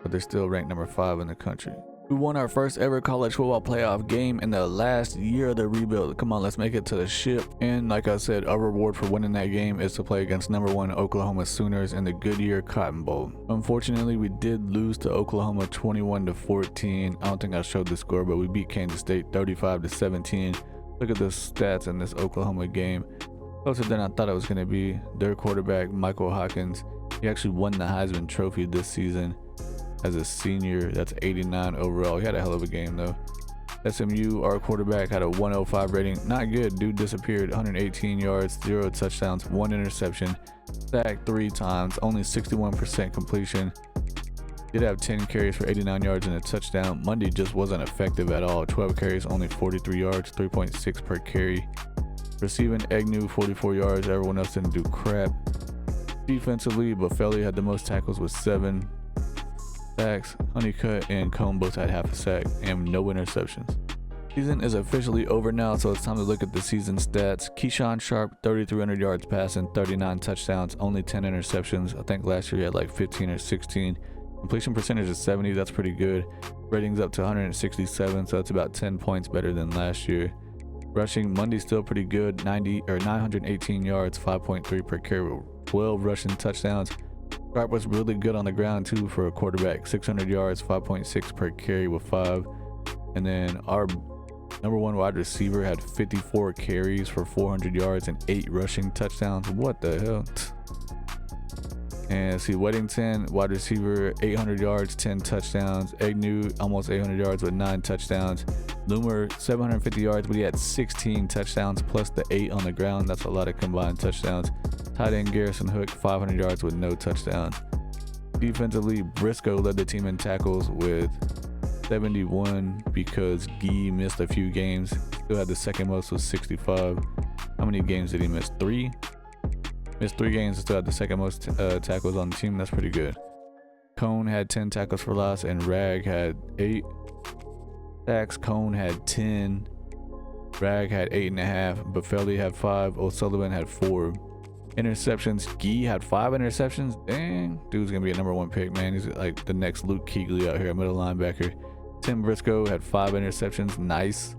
but they're still ranked number 5 in the country. We won our first ever college football playoff game in the last year of the rebuild. Come on, let's make it to the ship. And like I said, our reward for winning that game is to play against number 1 Oklahoma Sooners in the Goodyear Cotton Bowl. Unfortunately, we did lose to Oklahoma 21-14. I don't think I showed the score, but we beat Kansas State 35-17. Look at the stats in this Oklahoma game. Closer than I thought it was going to be. Their quarterback, Michael Hawkins, he actually won the Heisman Trophy this season as a senior. That's 89 overall. He had a hell of a game though. SMU, our quarterback, had a 105 rating. Not good. Dude disappeared. 118 yards, 0 touchdowns, 1 interception, sacked 3 times, only 61% completion. Did have 10 carries for 89 yards and a touchdown. Monday just wasn't effective at all. 12 carries, only 43 yards, 3.6 per carry. Receiving, Agnew 44 yards. Everyone else didn't do crap. Defensively, Buffelli had the most tackles with 7 sacks. Honeycutt and Cone both had half a sack and no interceptions. Season is officially over now, so it's time to look at the season stats. Keyshawn Sharp, 3,300 yards passing, 39 touchdowns, only 10 interceptions. I think last year he had like 15 or 16. Completion percentage is 70, that's pretty good. Ratings up to 167, so that's about 10 points better than last year. Rushing, Monday still pretty good, 918 yards, 5.3 per carry with 12 rushing touchdowns. Sharp was really good on the ground too for a quarterback, 600 yards, 5.6 per carry with 5. And then our number 1 wide receiver had 54 carries for 400 yards and 8 rushing touchdowns. What the hell? And see, Weddington, wide receiver, 800 yards, 10 touchdowns. Agnew, almost 800 yards with 9 touchdowns. Loomer, 750 yards, but he had 16 touchdowns plus the 8 on the ground. That's a lot of combined touchdowns. Tight end Garrison Hook, 500 yards with no touchdowns. Defensively, Briscoe led the team in tackles with 71 because Gee missed a few games. Still had the second most with 65. How many games did he miss? 3? Missed 3 games and still had the second most tackles on the team. That's pretty good. Cone had 10 tackles for loss and Rag had 8 sacks. Cone had 10. Rag had 8.5. Buffelli had 5. O'Sullivan had 4. Interceptions, Gee had 5 interceptions. Dang, dude's gonna be a number 1 pick, man. He's like the next Luke Kuechly out here, middle linebacker. Tim Briscoe had 5 interceptions. Nice.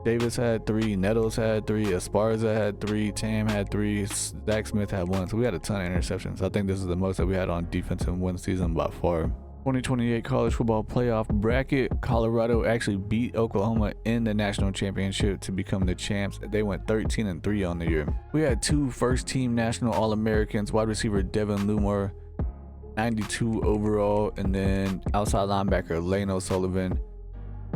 Davis had 3. Nettles had 3. Esparza had 3. Tam had 3. Dak Smith had 1. So we had a ton of interceptions. I think this is the most that we had on defense in one season by far. 2028 college football playoff bracket. Colorado actually beat Oklahoma in the national championship to become the champs. They went 13-3 on the year. We had 2 first-team national All-Americans. Wide receiver Devin Lumar, 92 overall, and then outside linebacker Lane O'Sullivan,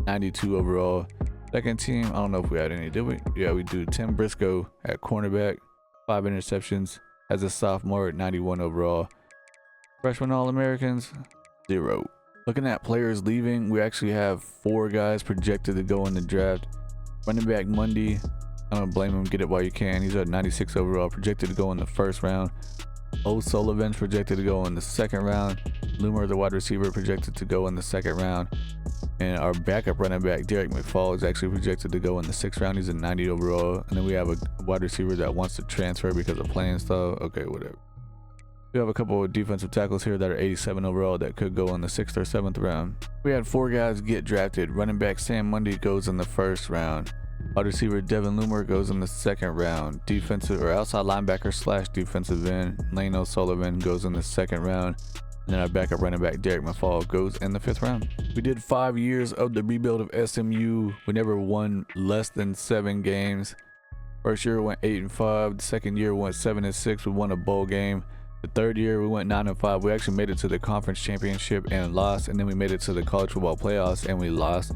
92 overall. Second team, I don't know if we had any, did we? Yeah, we do. Tim Briscoe at cornerback, 5 interceptions as a sophomore, 91 overall. Freshman All-Americans, 0. Looking at players leaving, we actually have 4 guys projected to go in the draft. Running back Monday, I don't blame him, get it while you can. He's at 96 overall, projected to go in the 1st round. O'Sullivan's projected to go in the 2nd round. Loomer, the wide receiver, projected to go in the 2nd round. And our backup running back, Derek McFall, is actually projected to go in the 6th round. He's a 90 overall. And then we have a wide receiver that wants to transfer because of playing style. Okay, whatever. We have a couple of defensive tackles here that are 87 overall that could go in the 6th or 7th round. We had 4 guys get drafted. Running back Sam Mundy goes in the 1st round. Wide receiver Devin Loomer goes in the 2nd round. Defensive or outside linebacker / defensive end Lane O'Sullivan goes in the 2nd round. And then our backup running back Derek McFall goes in the 5th round. We did 5 years of the rebuild of SMU. We never won less than 7 games. First year went 8-5. The second year went 7-6. We won a bowl game. The third year we went 9-5. We actually made it to the conference championship and lost, and then we made it to the college football playoffs and we lost.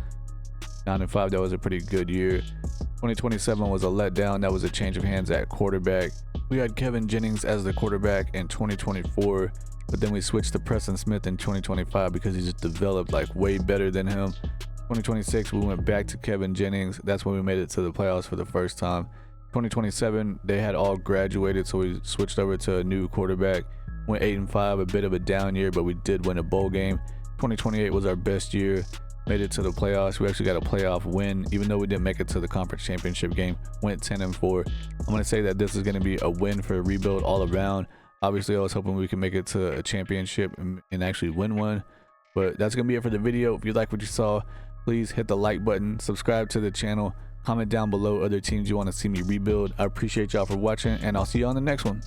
9-5, that was a pretty good year. 2027 was a letdown. That was a change of hands at quarterback. We had Kevin Jennings as the quarterback in 2024, but then we switched to Preston Smith in 2025 because he just developed like way better than him. 2026 we went back to Kevin Jennings. That's when we made it to the playoffs for the first time. 2027 they had all graduated, so we switched over to a new quarterback. Went 8-5, a bit of a down year, but we did win a bowl game. 2028 was our best year. Made it to the playoffs. We actually got a playoff win, even though we didn't make it to the conference championship game. Went 10-4. I'm going to say that this is going to be a win for Rebuild all around. Obviously, I was hoping we could make it to a championship and actually win one. But that's going to be it for the video. If you like what you saw, please hit the like button, subscribe to the channel, comment down below other teams you want to see me rebuild. I appreciate y'all for watching, and I'll see you on the next one.